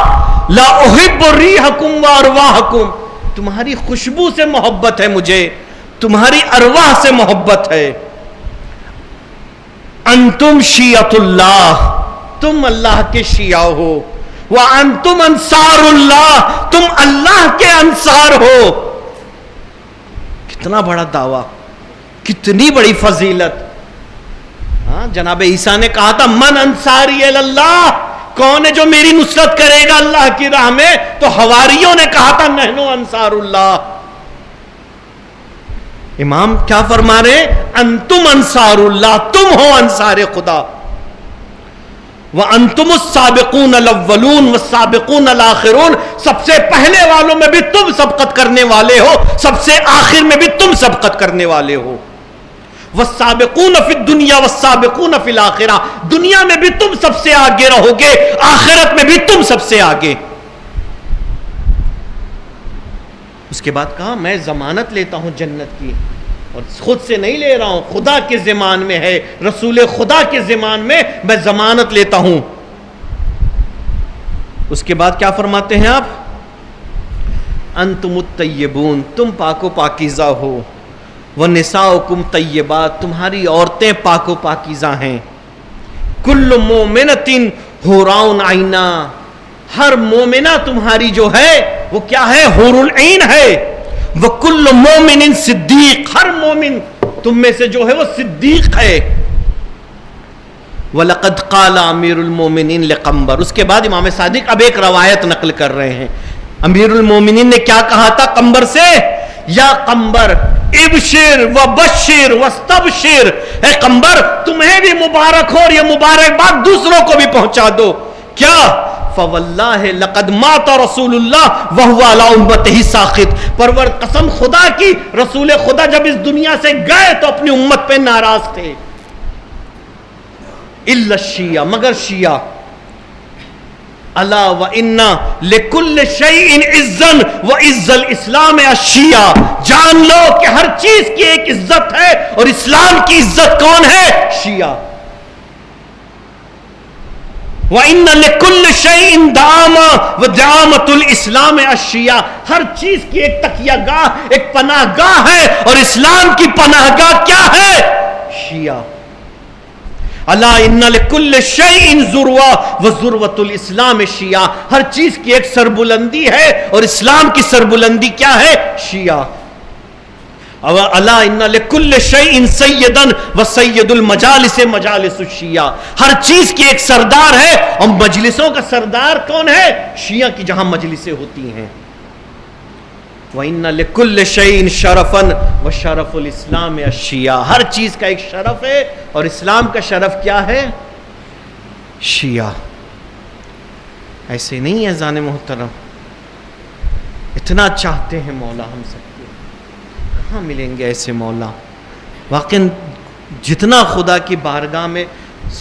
لا احب ریحکم و ارواحکم، تمہاری خوشبو سے محبت ہے مجھے، تمہاری ارواح سے محبت ہے. انتم شیعۃ اللہ، تم اللہ کے شیعہ ہو، وانتم انصار اللہ، تم اللہ کے انصار ہو. کتنا بڑا دعویٰ، کتنی بڑی فضیلت. ہاں جناب عیسیٰ نے کہا تھا من انصاری اللہ، کون ہے جو میری نصرت کرے گا اللہ کی راہ میں؟ تو حواریوں نے کہا تھا نحن انصار اللہ. امام کیا فرما رہے؟ انتم انصار اللہ، تم ہو انصار خدا. وَأَنْتُمُ السَّابِقُونَ الْأَوَّلُونَ وَالسَّابِقُونَ الْآخِرُونَ، سب سے پہلے والوں میں بھی تم سبقت کرنے والے ہو، سب سے آخر میں بھی تم سبقت کرنے والے ہو. وَالسَّابِقُونَ فِي الدُّنْيَا وَالسَّابِقُونَ فِي الْآخِرَةِ، دنیا میں بھی تم سب سے آگے رہو گے، آخرت میں بھی تم سب سے آگے. اس کے بعد کہا میں ضمانت لیتا ہوں جنت کی، اور خود سے نہیں لے رہا ہوں، خدا کے ذمان میں ہے، رسول خدا کے ذمان میں میں ضمانت لیتا ہوں. اس کے بعد کیا فرماتے ہیں آپ؟ انتم الطیبون، تم پاک و پاکیزہ ہو. ونساؤکم طیبات، تمہاری عورتیں پاک و پاکیزہ ہیں. کل مومنۃ حوران عینا، ہر مومنہ تمہاری جو ہے وہ کیا ہے؟ حور العین ہے. وَكُلُّ مُؤْمِنٍ صدیق، ہر مومن تم میں سے جو ہے وہ صدیق ہے. وَلَقَدْ قَالَ امیر المومنین لقمبر، اس کے بعد امام صادق اب ایک روایت نقل کر رہے ہیں. امیر المومنین نے کیا کہا تھا قمبر سے؟ یا قمبر ابشر وبشر واستبشر، اے قمبر تمہیں بھی مبارک ہو اور یہ مبارکباد دوسروں کو بھی پہنچا دو. کیا؟ فواللہ لقد مات رسول اللہ وہو علی امتہ ساخط، پرور قسم خدا کی رسول خدا جب اس دنیا سے گئے تو اپنی امت پہ ناراض تھے. الا الشیعہ، مگر شیعہ. الا وان لکل شیء عزا وعز الاسلام الشیعہ، جان لو کہ ہر چیز کی ایک عزت ہے اور اسلام کی عزت کون ہے؟ شیعہ. وَإِنَّ لِكُلِّ شَيْءٍ دَعَامَةً وَدَعَامَةُ الْإِسْلَامِ الشِّيَعَةُ، ہر چیز کی ایک تکیہ گاہ، ایک پناہ گاہ ہے، اور اسلام کی پناہ گاہ کیا ہے؟ شیعہ. الا ان لكل شيء ذروة وذروة الاسلام الشیعہ، ہر چیز کی ایک سربلندی ہے اور اسلام کی سربلندی کیا ہے؟ شیعہ. الا ان لكل شيء سيدا وسيد المجالس مجالس الشیعہ، ہر چیز کی ایک سردار ہے اور مجلسوں کا سردار کون ہے؟ شیعہ کی جہاں مجلسیں ہوتی ہیں. وَإِنَّ لِكُلِّ شَيْءٍ شَرَفًا وَشَرَفُ الْإِسْلَامِ الشِّيَعَةُ، ہر چیز کا ایک شرف ہے اور اسلام کا شرف کیا ہے؟ شیعہ. ایسے نہیں ہے زان محترم، اتنا چاہتے ہیں مولا ہم سب کو، کہاں ملیں گے ایسے مولا؟ واقعاً جتنا خدا کی بارگاہ میں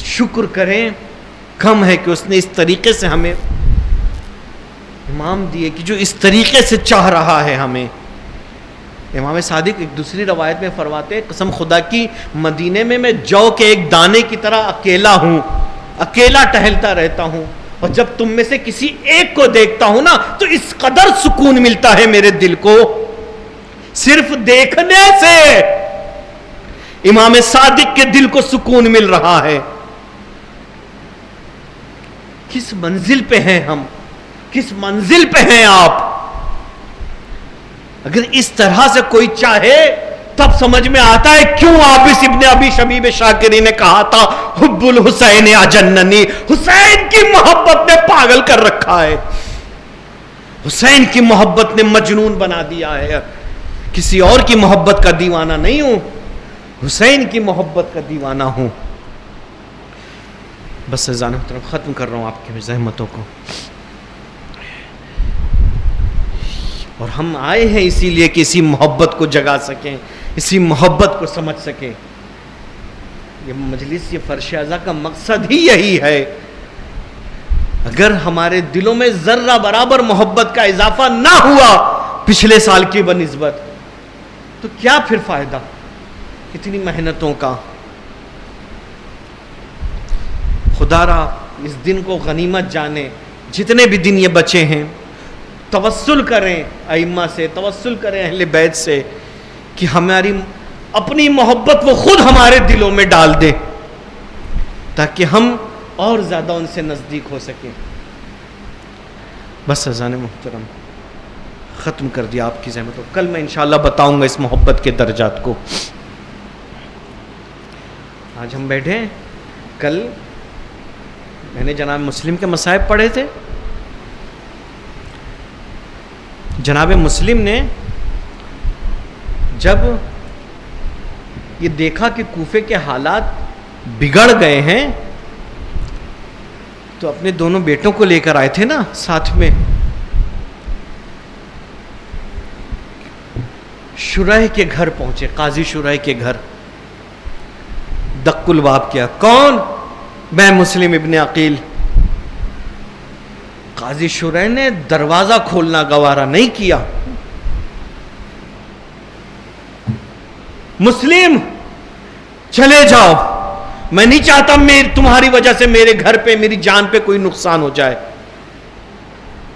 شکر کریں کم ہے کہ اس نے اس طریقے سے ہمیں امام دیے کہ جو اس طریقے سے چاہ رہا ہے ہمیں. امام صادق ایک دوسری روایت میں فرماتے ہیں قسم خدا کی مدینے میں میں جو کے ایک دانے کی طرح اکیلا ہوں، اکیلا ٹہلتا رہتا ہوں، اور جب تم میں سے کسی ایک کو دیکھتا ہوں نا تو اس قدر سکون ملتا ہے میرے دل کو، صرف دیکھنے سے امام صادق کے دل کو سکون مل رہا ہے. کس منزل پہ ہیں ہم، کس منزل پہ ہیں آپ؟ اگر اس طرح سے کوئی چاہے تب سمجھ میں آتا ہے کیوں عابس ابن ابی شبیب شاکری نے کہا تھا حب الحسین اجننی، حسین کی محبت نے پاگل کر رکھا ہے، حسین کی محبت نے مجنون بنا دیا ہے. کسی اور کی محبت کا دیوانہ نہیں ہوں، حسین کی محبت کا دیوانہ ہوں. بس اذان محترم ختم کر رہا ہوں آپ کی زحمتوں کو. اور ہم آئے ہیں اسی لیے کہ اسی محبت کو جگا سکیں، اسی محبت کو سمجھ سکیں. یہ مجلس، یہ فرش ازا کا مقصد ہی یہی ہے. اگر ہمارے دلوں میں ذرہ برابر محبت کا اضافہ نہ ہوا پچھلے سال کی بنسبت تو کیا پھر فائدہ کتنی محنتوں کا. خدا را اس دن کو غنیمت جانے جتنے بھی دن یہ بچے ہیں توسل کریں ائمہ سے، توسل کریں اہل بیت سے کہ ہماری اپنی محبت وہ خود ہمارے دلوں میں ڈال دے تاکہ ہم اور زیادہ ان سے نزدیک ہو سکیں. بس اذان محترم ختم کر دیا آپ کی زحمت کو. کل میں انشاءاللہ بتاؤں گا اس محبت کے درجات کو. آج ہم بیٹھے ہیں، کل میں نے جناب مسلم کے مصائب پڑھے تھے. جناب مسلم نے جب یہ دیکھا کہ کوفے کے حالات بگڑ گئے ہیں تو اپنے دونوں بیٹوں کو لے کر آئے تھے نا ساتھ میں. شرح کے گھر پہنچے، قاضی شرح کے گھر. دق الباب کیا، کون؟ میں مسلم ابن عقیل. قاضی شرح نے دروازہ کھولنا گوارا نہیں کیا. مسلم چلے جاؤ، میں نہیں چاہتا تمہاری وجہ سے میرے گھر پہ میری جان پہ کوئی نقصان ہو جائے.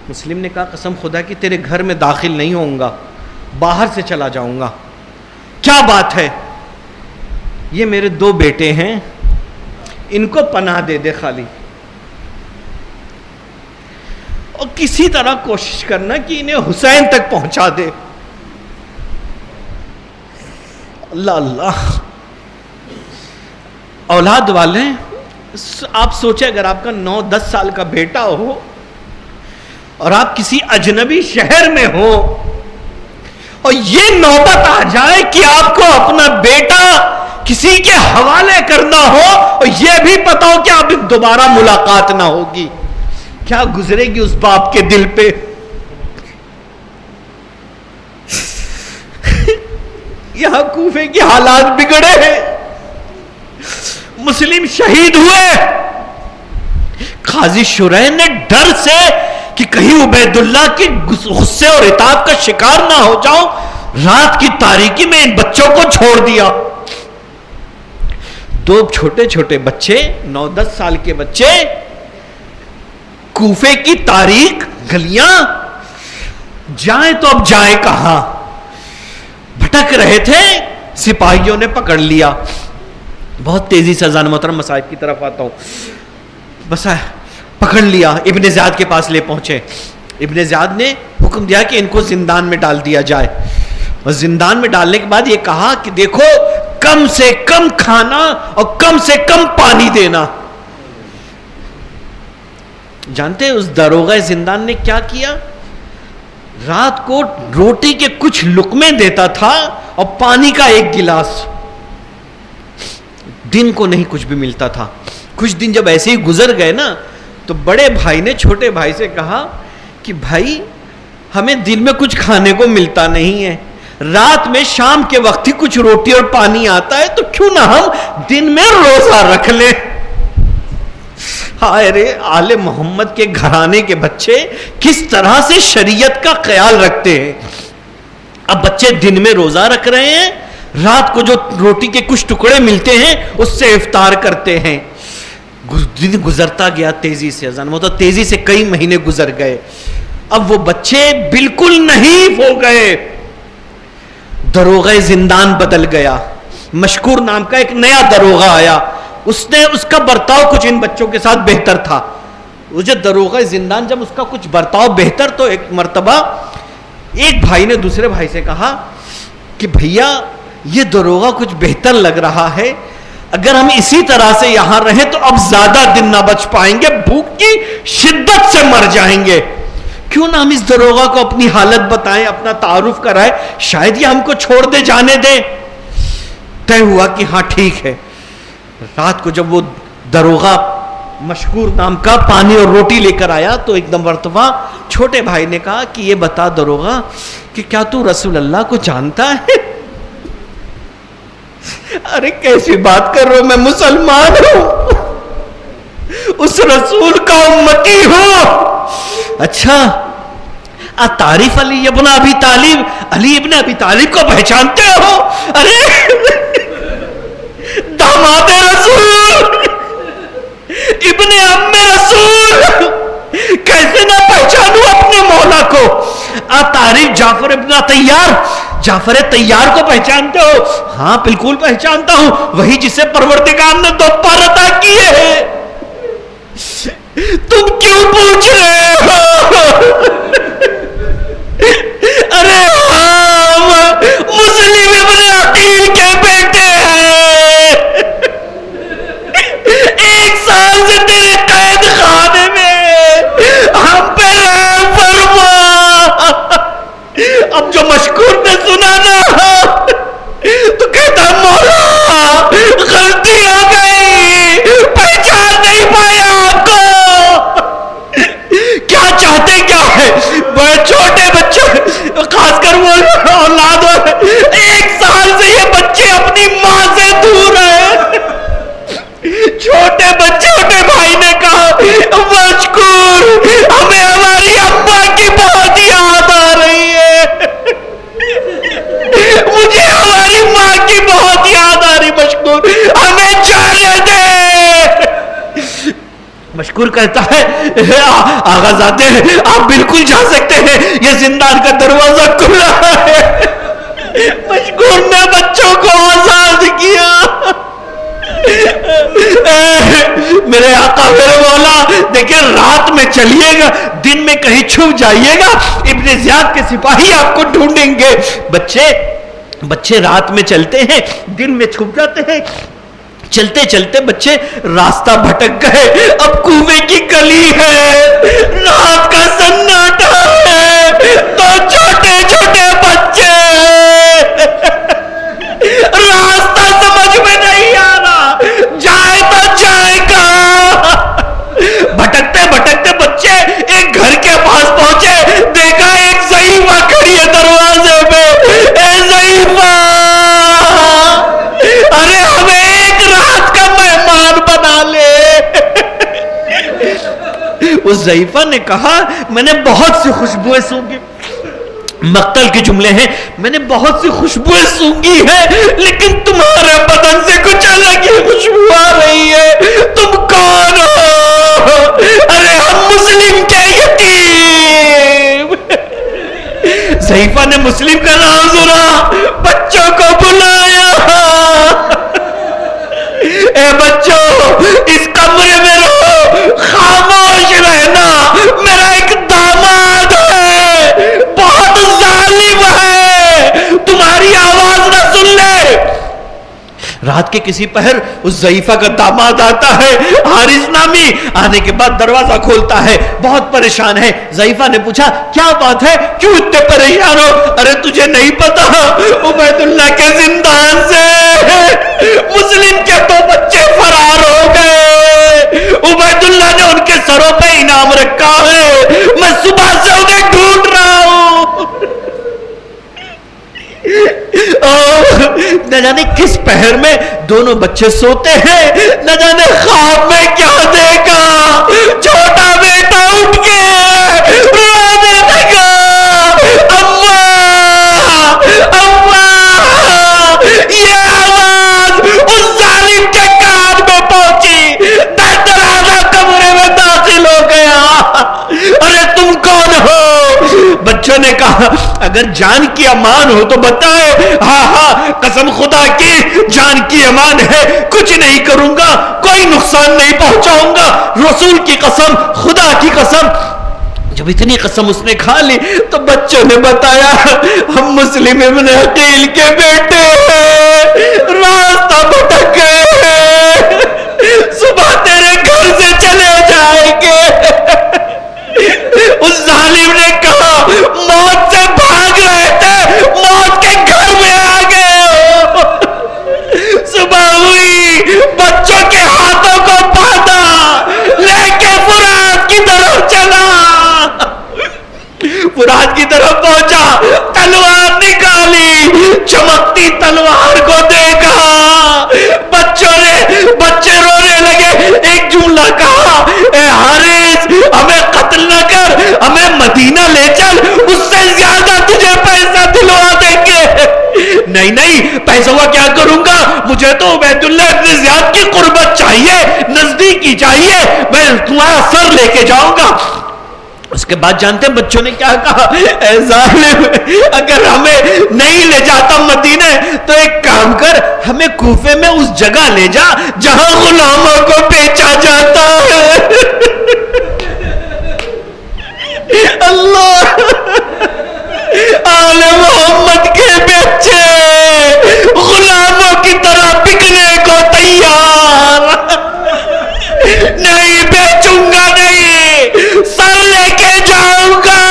مسلم نے کہا قسم خدا کی تیرے گھر میں داخل نہیں ہوں گا، باہر سے چلا جاؤں گا. کیا بات ہے؟ یہ میرے 2 بیٹے ہیں، ان کو پناہ دے دے خالی، اور کسی طرح کوشش کرنا کہ انہیں حسین تک پہنچا دے. اللہ اللہ. اولاد والے آپ سوچیں اگر آپ کا 9-10 سال کا بیٹا ہو اور آپ کسی اجنبی شہر میں ہو اور یہ نوبت آ جائے کہ آپ کو اپنا بیٹا کسی کے حوالے کرنا ہو اور یہ بھی پتا ہو کہ آپ دوبارہ ملاقات نہ ہوگی، کیا گزرے گی اس باپ کے دل پہ؟ یہاں کوفے کے حالات بگڑے ہیں، مسلم شہید ہوئے. قاضی شرح نے ڈر سے کہ کہیں عبید اللہ کے غصے اور عتاب کا شکار نہ ہو جاؤ، رات کی تاریکی میں ان بچوں کو چھوڑ دیا. 2 چھوٹے چھوٹے بچے، 9-10 سال کے بچے، کوفے کی تاریک گلیاں، جائیں تو اب جائیں کہاں؟ بھٹک رہے تھے، سپاہیوں نے پکڑ لیا. بہت تیزی سے اذان محترم مسائب کی طرف آتا ہوں. بس پکڑ لیا، ابن زیاد کے پاس لے پہنچے. ابن زیاد نے حکم دیا کہ ان کو زندان میں ڈال دیا جائے. اور زندان میں ڈالنے کے بعد یہ کہا کہ دیکھو کم سے کم کھانا اور کم سے کم پانی دینا. جانتے اس داروغہ زندان نے کیا کیا؟ رات کو روٹی کے کچھ لقمے دیتا تھا اور پانی کا 1 گلاس. دن کو نہیں کچھ بھی ملتا تھا. کچھ دن جب ایسے ہی گزر گئے نا تو بڑے بھائی نے چھوٹے بھائی سے کہا کہ بھائی ہمیں دن میں کچھ کھانے کو ملتا نہیں ہے، رات میں شام کے وقت ہی کچھ روٹی اور پانی آتا ہے، تو کیوں نہ ہم دن میں روزہ رکھ لیں. ہائے رے آل محمد کے گھرانے کے بچے کس طرح سے شریعت کا خیال رکھتے ہیں. اب بچے دن میں روزہ رکھ رہے ہیں، رات کو جو روٹی کے کچھ ٹکڑے ملتے ہیں اس سے افطار کرتے ہیں. دن گزرتا گیا تیزی سے، تیزی سے کئی مہینے گزر گئے. اب وہ بچے بالکل نہیں ہو گئے. داروغہ زندان بدل گیا. مشکور نام کا ایک نیا داروغہ آیا. اس کا برتاؤ کچھ ان بچوں کے ساتھ بہتر تھا. وہ جو داروغہ زندان جب اس کا کچھ برتاؤ بہتر، تو ایک مرتبہ ایک بھائی نے دوسرے بھائی سے کہا کہ بھیا یہ داروغہ کچھ بہتر لگ رہا ہے، اگر ہم اسی طرح سے یہاں رہیں تو اب زیادہ دن نہ بچ پائیں گے، بھوک کی شدت سے مر جائیں گے. کیوں نہ ہم اس داروغہ کو اپنی حالت بتائیں، اپنا تعارف کرائیں، شاید یہ ہم کو چھوڑ دے، جانے دے. طے ہوا کہ ہاں ٹھیک ہے. رات کو جب وہ داروغہ مشکور نام کا پانی اور روٹی لے کر آیا تو ایک دم مرتبہ چھوٹے بھائی نے کہا کہ یہ بتا داروغہ کہ کیا تو رسول اللہ کو جانتا ہے؟ ارے کیسی بات کر رہے ہو، میں مسلمان ہوں، اس رسول کا امتی ہوں. اچھا تعریف علی ابن ابی طالب، علی ابن ابی طالب کو پہچانتے ہو؟ ارے داماد رسول، ابن ام رسول، کیسے اپنے مولا کو. تعریف جعفر ابن طیار. جعفر طیار کو پہچانتے ہو؟ ہاں بالکل پہچانتا ہوں, وہی جسے پروردگار نے 2 پر عطا کیے ہیں. تم کیوں پوچھ رہے ہو؟ ارے ہم مسلم ابن عقیل کے بیٹے ہیں. 1 سال سے تیرے قید خانے میں, ہم پہ رحم فرما. اب جو مشکور نے سنا نا تو کہتا مولا غلطی ہو گئی, پہچان نہیں پایا آپ کو. کیا چاہتے کیا ہے؟ بڑے چھوٹے بچے, خاص کر وہ اولاد 1 سال سے یہ بچے اپنی ماں سے دور ہیں. چھوٹے بھائی نے کہا مشکور ہمیں ہماری اماں کی بہت یاد آ رہی ہے, مجھے ہماری ماں کی بہت یاد آ رہی, مشکور ہمیں جانے دے. مشکور کہتا ہے آغا زادے آپ بالکل جا سکتے ہیں, یہ زندان کا دروازہ کھلا ہے. مشکور نے بچوں کو آزاد کیا. میرے آقا میرے مولا دیکھیں, رات میں چلیے گا, دن میں کہیں چھپ جائیے گا, ابن زیاد کے سپاہی آپ کو ڈھونڈیں گے. بچے رات میں چلتے ہیں, دن میں چھپ جاتے ہیں. چلتے چلتے بچے راستہ بھٹک گئے. اب کنویں کی گلی ہے, رات کا سناٹا ہے, 2 چھوٹے چھوٹے بچے, راستہ سمجھ میں نہیں آ رہا, جائے تو جائے کہاں. بھٹکتے بھٹکتے بچے ایک گھر کے پاس پہنچے, دیکھا ایک ضعیفہ کھڑی ہے دروازے پہ. اے ضعیفہ, ارے ہمیں ایک رات کا مہمان بنا لے. اس ضعیفہ نے کہا میں نے بہت سی خوشبوئیں سونگی. مقتل کے جملے ہیں, میں نے بہت سی خوشبوئیں سونگی ہیں, لیکن تمہارے بدن سے کچھ الگ ہی خوشبو آ رہی ہے. تم کون ہو؟ ارے ہم مسلم کے یتیم. ضعیفہ نے مسلم کا نام سنا, بچوں کو بلایا. اے بچوں اس کمرے میں رہو, خاموش رہنا, میرا ایک داماد ہے, بہت ظالم ہے, تمہاری آواز نہ سن لے. رات کے کسی پہر اس ضعیفہ کا داماد آتا ہے, حارث نامی. آنے کے بعد دروازہ کھولتا ہے, بہت پریشان ہے. ضعیفہ نے پوچھا کیا بات ہے, کیوں اتنے پریشان ہو؟ ارے تجھے نہیں پتا, عبید اللہ کے زندان سے مسلم کے 2 بچے فرار ہو گئے. عبید اللہ نے ان کے سروں پہ انعام رکھا ہے, میں صبح سے انہیں ڈھونڈ رہا ہوں. نہ جانے کس پہر میں دونوں بچے سوتے ہیں, نہ جانے خواب میں کیا دیکھا. چھوٹا بیٹا اٹھ کے رونے لگا, اماں اماں. یہ آواز اس ظالم کے کان میں پہنچی, دردانہ کمرے میں داخل ہو گیا. ارے تم کون ہو؟ بچوں نے کہا اگر جان کی امان ہو تو بتائے. ہاں قسم خدا کی جان کی امان ہے, کچھ نہیں کروں گا, کوئی نقصان نہیں پہنچاؤں گا, رسول کی قسم, خدا کی قسم. جب اتنی قسم اس نے کھا لی تو بچوں نے بتایا ہم مسلم ابن عقیل کے بیٹے ہیں, راستہ بھٹک گئے ہیں, صبح تیرے گھر سے چلے جائیں گے. اس ظالم نے کہا موت سے بھاگ رہے تھے, موت کے گھر میں آ گئے ہو. صبح ہوئی, بچوں کے ہاتھوں کو باندھا, لے کے فرات کی طرف چلا. فرات کی طرف پہنچا, تلوار نکالی, چمکتی تلوار کو دیکھا. بچے رونے لگے. ایک جملہ کہا, اے حارث ہمیں قتل نہ کر, ہمیں مدینہ لے چل, اس سے زیادہ تجھے پیسہ دلوا دیں گے. نہیں پیسہ ہوا کیا کروں گا, مجھے تو عبید اللہ ابن زیاد کی قربت چاہیے, نزدیکی چاہیے, میں تمہارا سر لے کے جاؤں گا. اس کے بعد جانتے ہیں بچوں نے کیا کہا؟ اے ظالم، اگر ہمیں نہیں لے جاتا مدینہ تو ایک کام کر، ہمیں کوفے میں اس جگہ لے جا جہاں غلاموں کو بیچا جاتا ہے۔ اللہ، آل محمد کے بچے غلاموں کی طرح بکنے کو تیار، نہیں بیچوں گا، نہیں، سر لے کے جاؤں گا۔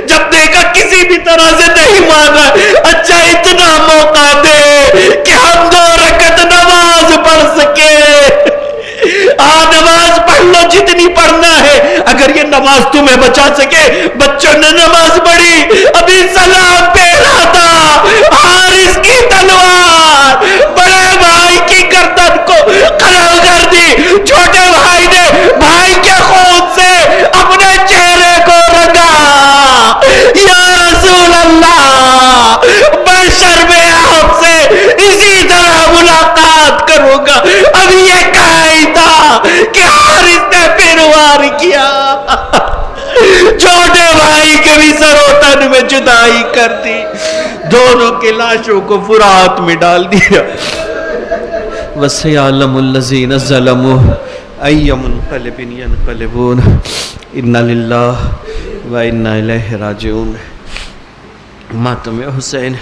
جب دیکھا کسی بھی طرح سے نہیں مانا، اچھا اتنا موقع دے کہ ہم 2 رکعت نماز پڑھ سکے۔ نماز پڑھ لو جتنی پڑھنا ہے، اگر یہ نماز تمہیں بچا سکے۔ بچوں نے نماز پڑھی، ابھی سلام پھیرا تھا، حارث کی تلوار بڑے بھائی کی گردن کو قلم کر دی، چھوٹے بھائی نے بھائی کے خون سے اپنے چہرے کو رنگا۔ یا رسول اللہ، میں شرم آپ سے اسی طرح ملاقات کروں گا۔ اب یہ کہا ہی تھا کہ حارث نے پھر وار کیا، چھوٹے بھائی کے بھی سر و تن میں جدائی کر دی، دونوں کی لاشوں کو فرات میں ڈال دیا۔ وَسَيَعْلَمُ الَّذِينَ ظَلَمُوا أَيَّ مُنقَلِبٍ يَنقَلِبُونَ إِنَّ لِلَّهِ وَإِنَّا إِلَيْهِ رَاجِعُونَ۔ ماتم حسین۔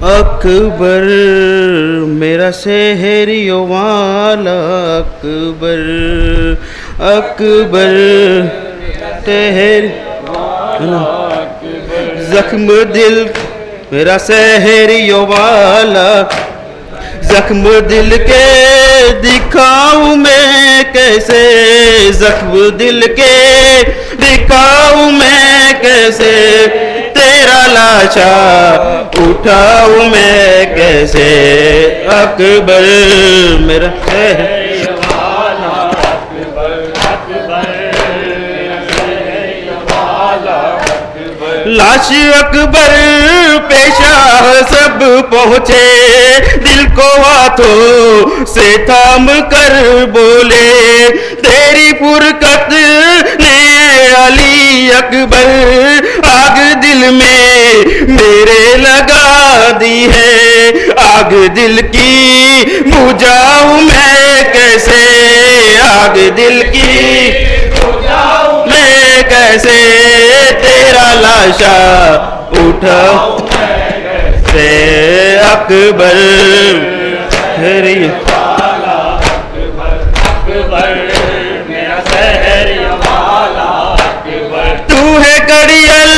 اکبر میرا سحریوں والا، اکبر اکبر تہر زخم دل میرا سحریوں والا، زخم دل کے دکھاؤں میں کیسے، زخم دل کے دکھاؤں میں کیسے، تیرا لاشا اٹھاؤں میں کیسے، اکبر میرا لاش اکبر پیشہ سب پہنچے، دل کو ہاتھوں سے تھام کر بولے، تیری فرقت نے علی اکبر آگ دل میں میرے لگا دی ہے، آگ دل کی بجھاؤں میں کیسے، آگ دل کی بجھاؤں میں کیسے، تیرا لاشا اٹھاؤں میں کیسے، اکبر تو ہے کڑیل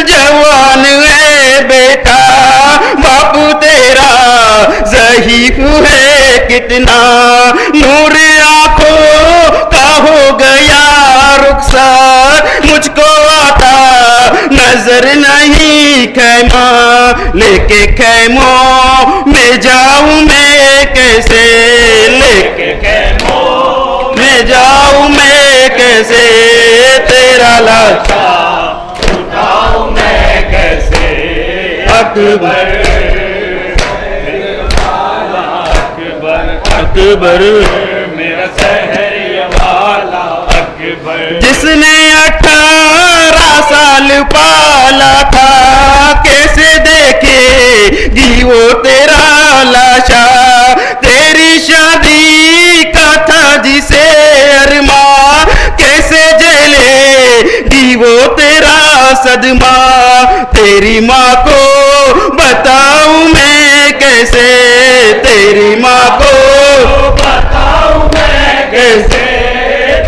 جوان ہے بیٹا، باپ تیرا ضعیف ہے کتنا، نور آنکھوں کا ہو گیا رخسار، مجھ کو آتا نظر نہیں خیمہ، لے کے خیموں میں جاؤں میں کیسے، لے کے خیموں میں جاؤں میں کیسے، تیرا لاشا اٹھاؤں میں کیسے، اکبر اکبر میرا سحری والا، اکبر جس نے 18 سال پالا تھا، کیسے دیکھے گی وہ تیرا لاشا، تیری شادی کا تھا جسے ارماں، کیسے جھیلے گی وہ تیرا صدمہ، تیری ماں کو بتاؤں میں کیسے، تیری ماں کو بتاؤں میں کیسے،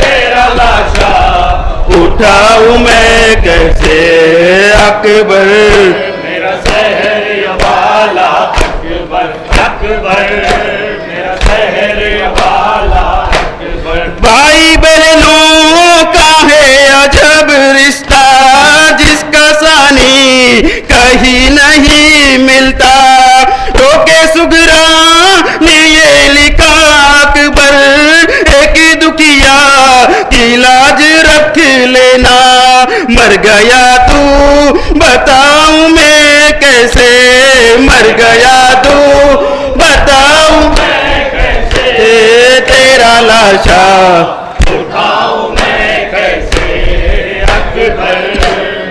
تیرا لاشا اٹھاؤں میں کیسے، اکبر میرا سحری والا، اکبر اکبر مر گیا تو بتاؤں میں کیسے مر گیا تو بتاؤں میں کیسے تیرا لاشا اٹھاؤں میں کیسے اکبر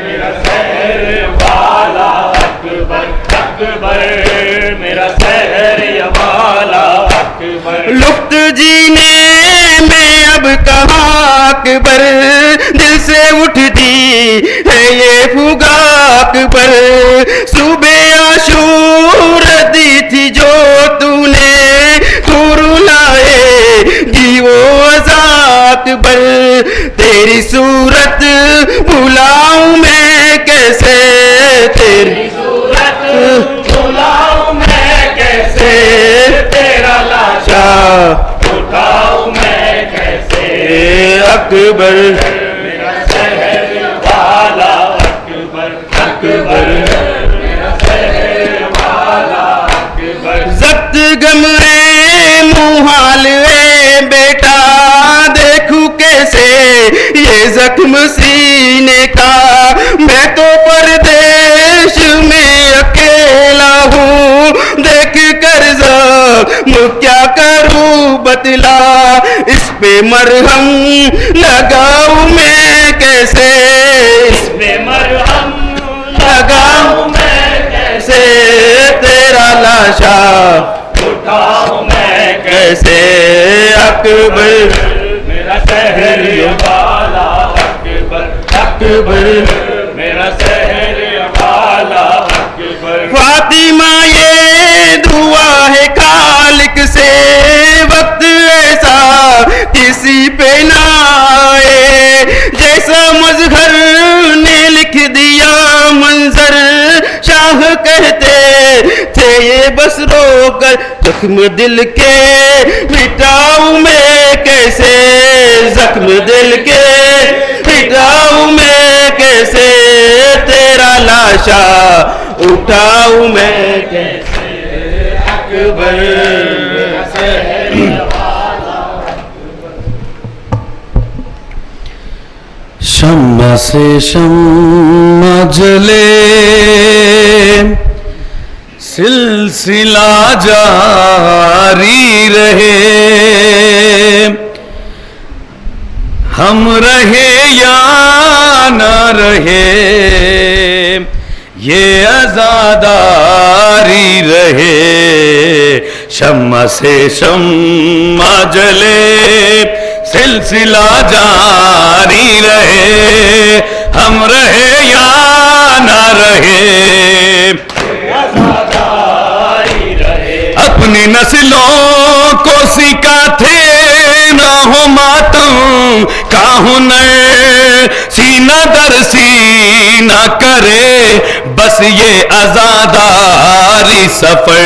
میرا سحر والا اکبر اکبر میرا سحر والا اکبر لفت جینے میں اب کہاں اکبر دل سے اٹھتی ہے یہ فغا اکبر صبح عاشور دی تھی جو تو نے تو رلائے گی وہ عزا اکبر تیری صورت بھلاؤں میں کیسے تیری صورت بھلاؤں میں کیسے تیرا لاشا اٹھاؤں میں کیسے اکبر میرا سحر والا اکبر اکبر میرا سحر والا اکبر زخت گمرے محال ہے بیٹا دیکھوں کیسے یہ زخم سینے کا میں تو پردیش میں اکیلا ہوں دیکھ کر زخم کیا کروں بتلا اس پہ مرہم لگاؤں میں کیسے اس میں مرہم لگاؤں میں کیسے تیرا لاشا اٹھاؤں میں کیسے اکبر میرا سحر والا اکبر اکبر میرا سحر والا اکبر فاطمہ یہ دعا ہے خالق سے وقت ایسا کسی پہ نہ آئے جیسا مظہر نے لکھ دیا منظر شاہ کہتے تھے یہ بس رو کر زخم دل کے مٹاؤں میں کیسے زخم دل کے مٹاؤں میں کیسے تیرا لاشا اٹھاؤں میں کیسے اکبر شمع سے شمع جلے سلسلہ جاری رہے ہم رہے یا نہ رہے یہ عزاداری رہے شمع سے شمع جلے سلسلہ جاری رہے ہم رہے یا نہ رہے اپنی نسلوں کو سکھاتے نہ ہو ماتم کا ہنر سینہ در سینہ کرے بس یہ عزاداری سفر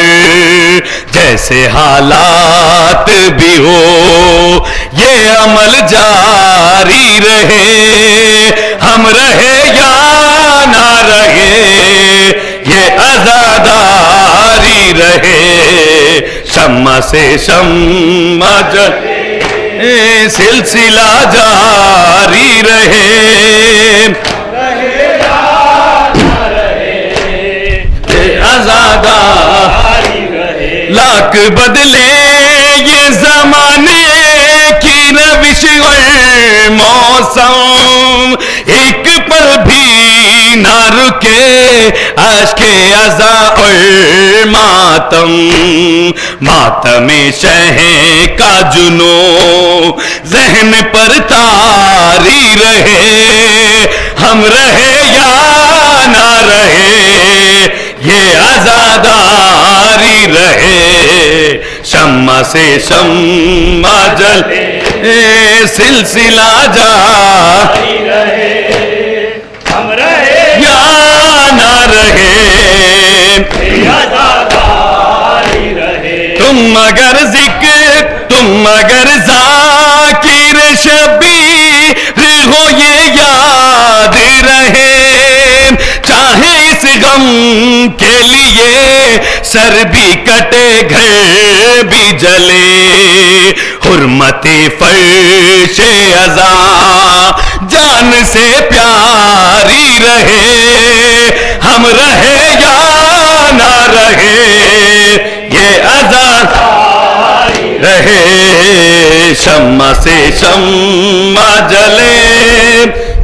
جیسے حالات بھی ہو یہ عمل جاری رہے ہم رہے یا نہ رہے یہ عزاداری رہے شمع سے شمع جلے سلسلہ جاری رہے آزاداری رہے لاکھ بدلے یہ زمانے کی روش اور موسم ایک پل بھی نہ رکے اشک ازا اور ماتم ماتم شہ کا جنوں ذہن پر طاری رہے ہم رہے یا نہ رہے یہ عزاداری رہے شمع سے شمع جلے سلسلہ جاری رہے ہم رہے یا نہ رہے عزاداری رہے تم اگر ذکر تم اگر ذاکر شبیر ہو یہ یاد رہے چاہے اس غم کے لیے سر بھی کٹے گھر بھی جلے حرمت فرش ازاں جان سے پیاری رہے، ہم رہے یا نہ رہے یہ آزاد رہے، شمع سے شمع جلے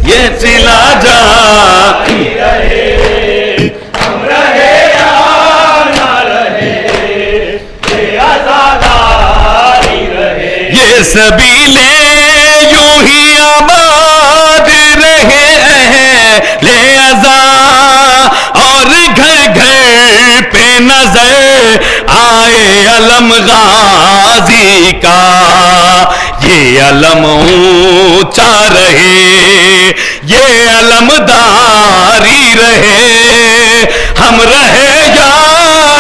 یہ صلہ جاری رہے، ہم رہے یا نہ رہے یہ آزاداری رہے، یہ سبیلے یوں ہی آباد رہے اہل ازا، اور گھر گھر پہ نظر آئے علم غازی کا، یہ علم اونچا رہے یہ علم داری رہے، ہم رہے یا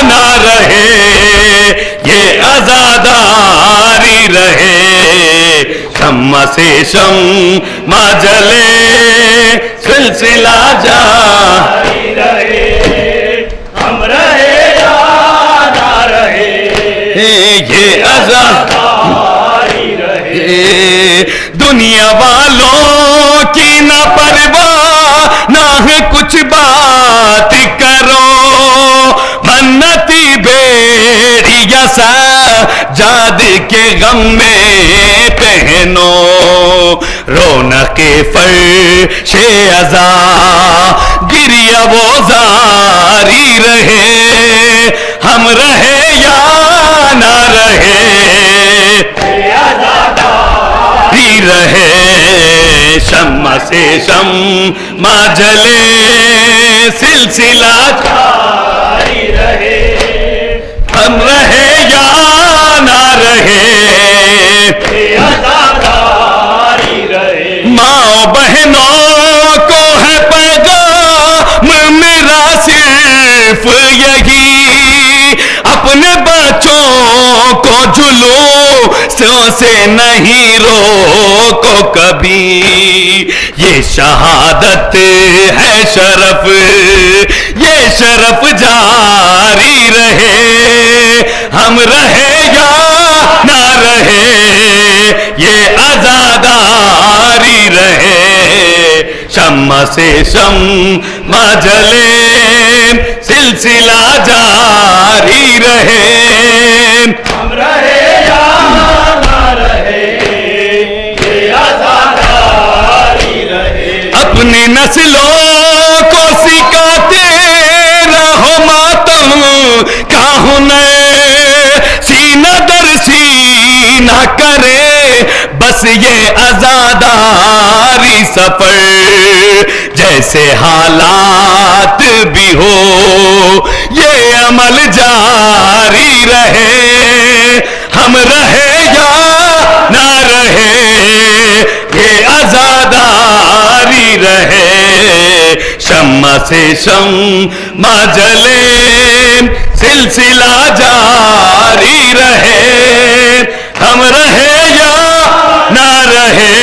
نہ رہے یہ آزاداری رہے، شمع سے شمع جلے سلسلہ جاری رہے، ہم رہے یا نہ رہے یہ آزاداری رہے، دنیا والوں کی نہ پرواہ نہ ہے کچھ بات کرو، منتی بیڑی یا سجاد کے غم میں پہنو، رونق فرش عزا گریہ وہ زاری رہے، ہم رہے یا نہ رہے بھی رہے، شمع سے شمع جلے سلسلہ جاری رہے، ہم رہے یا نہ رہے یہ آزاداری رہے، ماں بہنوں کو ہے پیغام میرا صرف یہی، اپنے بچوں کو جلوسوں سے نہیں روکو کبھی، یہ شہادت ہے شرف یہ شرف جاری رہے، ہم رہے یا نہ رہے یہ آزاداری رہے، شمع سے شمع جلے سلسلہ جاری رہے، ہم رہے یا نہ رہے یہ آزاداری رہے، اپنی نسلوں کو سکھاتے رہو ماتم کا ہنر، سینہ در سینہ کرے بس یہ آزاداری سفر، جیسے حالات بھی ہو یہ عمل جاری رہے، ہم رہے یا نہ رہے یہ آزاداری رہے، شمع سے شمع جلے سلسلہ جاری رہے، ہم رہے یا نہ رہے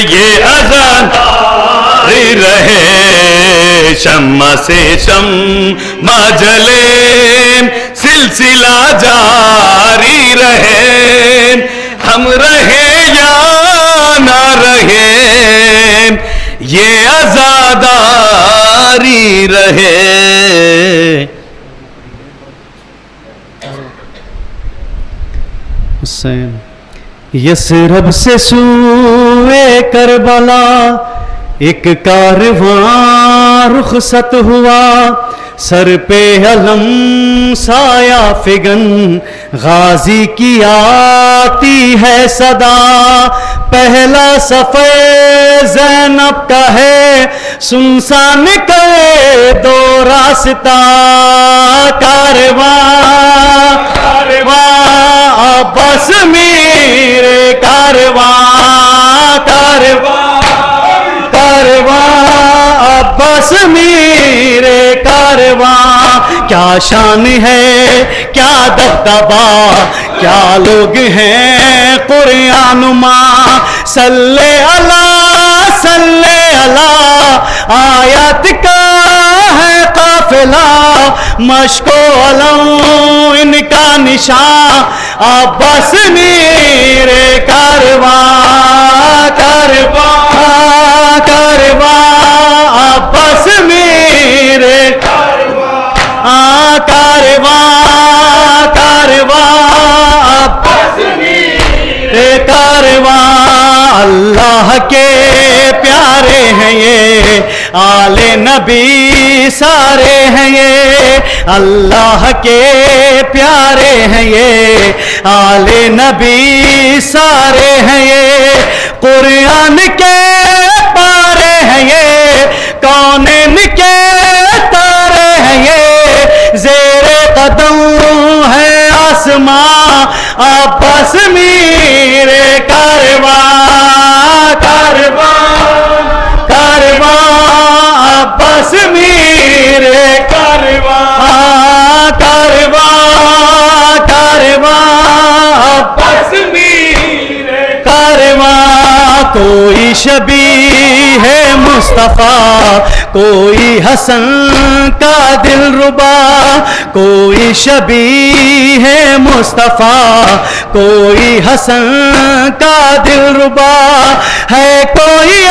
یہ آزاداری رہے، شمع سے شمع جلے سلسلہ جاری رہے، ہم رہے یا نہ رہے یہ آزاداری رہے۔ حسین یثرب سے سوئے کربلا ایک کارواں رخصت ہوا، سر پہ علم سایہ فگن غازی کی آتی ہے صدا، پہلا سفر زینب کا ہے سنسان کرے دو راستہ، کارواں عباس میرے کارواں عباس میرے کارواں، کیا شان ہے کیا دبدبا کیا لوگ ہیں قرآن ماں، صلی اللہ آیات کا ہے قافلہ، مشک و علم ان کا نشان، عباس میرے کارواں کارواں عباس میرے کارواں کارواں عباس میرے کارواں اللہ کے پیارے ہیں یہ آل نبی سارے ہیں یہ اللہ کے پیارے ہیں یہ آل نبی سارے ہیں یہ قرآن کے پارے ہیں یہ کونین کے تارے ہیں یہ زیر قدم ہے آسماں عباس میرے کارواں کارواں کارواں عباس میرے کارواں کارواں کارواں عباس میرے کارواں کوئی شبیہ ہے مصطفیٰ کوئی حسن کا دل ربا کوئی شبیہ ہے مصطفیٰ کوئی حسن کا دل ربا ہے کوئی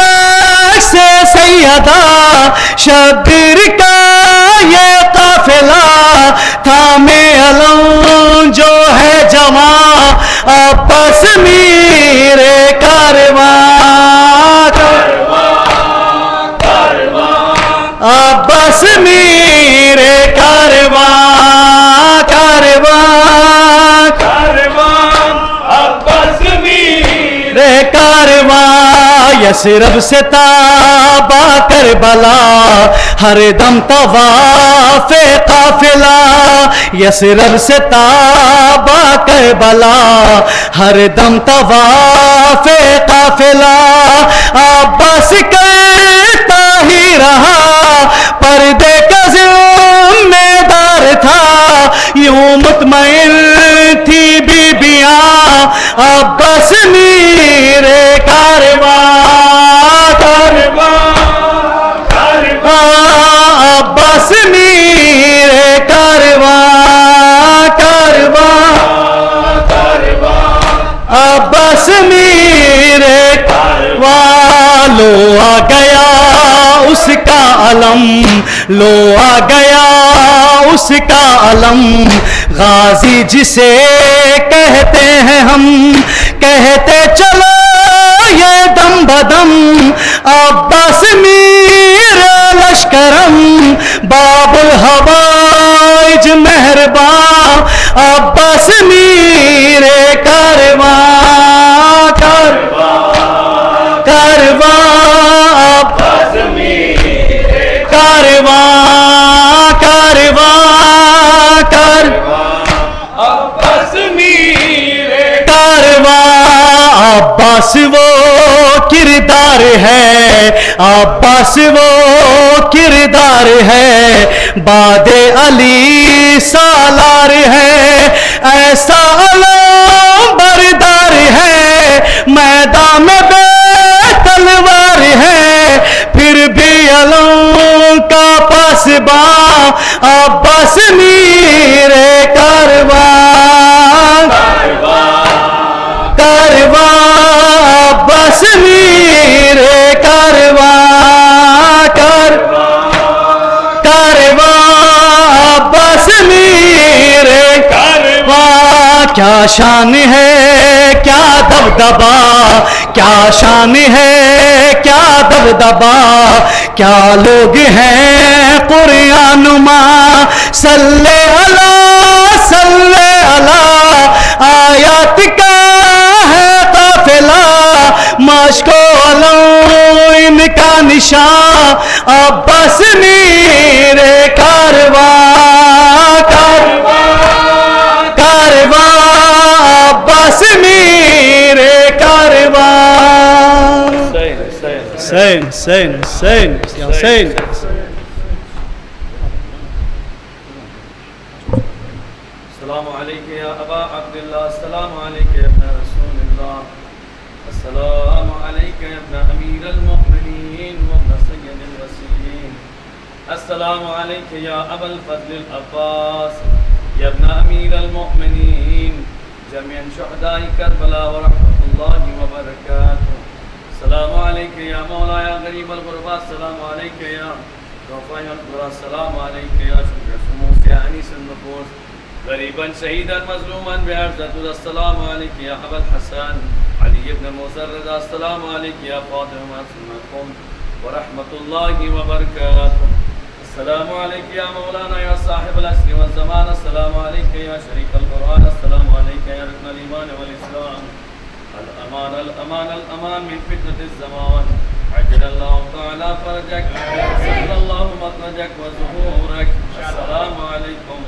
سے سیدہ شبیر کا یہ قافلہ تھامے علم جو ہے جواں عباس میرے کارواں عباس میرے کارواں کارواں عباس میرے کارواں یثرب سے تابا کربلا ہر دم طواف قافلہ یثرب سے تابا کربلا ہر دم طواف قافلہ عباس کرتا ہی رہا پردے کا ذمہ دار تھا یوں مطمئن تھی بیبیاں عباس میرے کارواں عباس میرے کارواں عباس میرے کارواں لو آ گیا اس کا علم لو آ گیا اس کا علم غازی جسے کہتے ہیں ہم کہتے چلو یہ دم بدم عباس میرا لشکرم باب الحوائج مہرباں عباس میرے کارواں کارواں عباس میرے کارواں عباس میرے کارواں عباس وہ کردار ہے عباس وہ کردار ہے باد علی سالار ہے ایسا علم بردار ہے میدان میں بے تلوار ہے پھر بھی علم کا پاسباں عباس میرے کارواں عباس میرے کارواں عباس میرے کارواں کیا شان ہے کیا دبدبا کیا شان ہے کیا دبدبا کیا لوگ ہیں قرآن نما صلی اللہ آیات کا ہے قافلہ مشک و علم ان کا نشان عباس میرے کارواں عباس میرے کارواں حسین حسین حسین حسین السلام علیکم یا ابا عبداللہ السلام علیکم یا ابن رسول اللہ السلام علیکم یا ابن امیر المؤمنین و ابن سید الرسولین السلام علیکم یا ابا الفضل العباس یا ابن امیر المؤمنین جميع شهداء کربلا ورحمۃ اللہ وبرکاتہ السلام علیکم یا مولا یا غریب الغربا السلام علیکم یا رفیع القرى السلام علیکم یا شکر شموس یا انیس النفوس غریبا شہیدا مظلوما بعرضۃ السلام علیکم یا ابا الحسن علی ابن موسى الرضا السلام علیکم یا فاطمہ سنکم ورحمۃ اللہ وبرکاتہ السلام علیکم یا مولانا یا صاحب العصر والزمان السلام علیکم یا شریک القرآن السلام علیکم یا رکن الایمان والاسلام الامان الامان الامان من فتنة الزمان عجل اللہ تعالی فرجک سهل اللہ مخرجک وظہورک السلام علیکم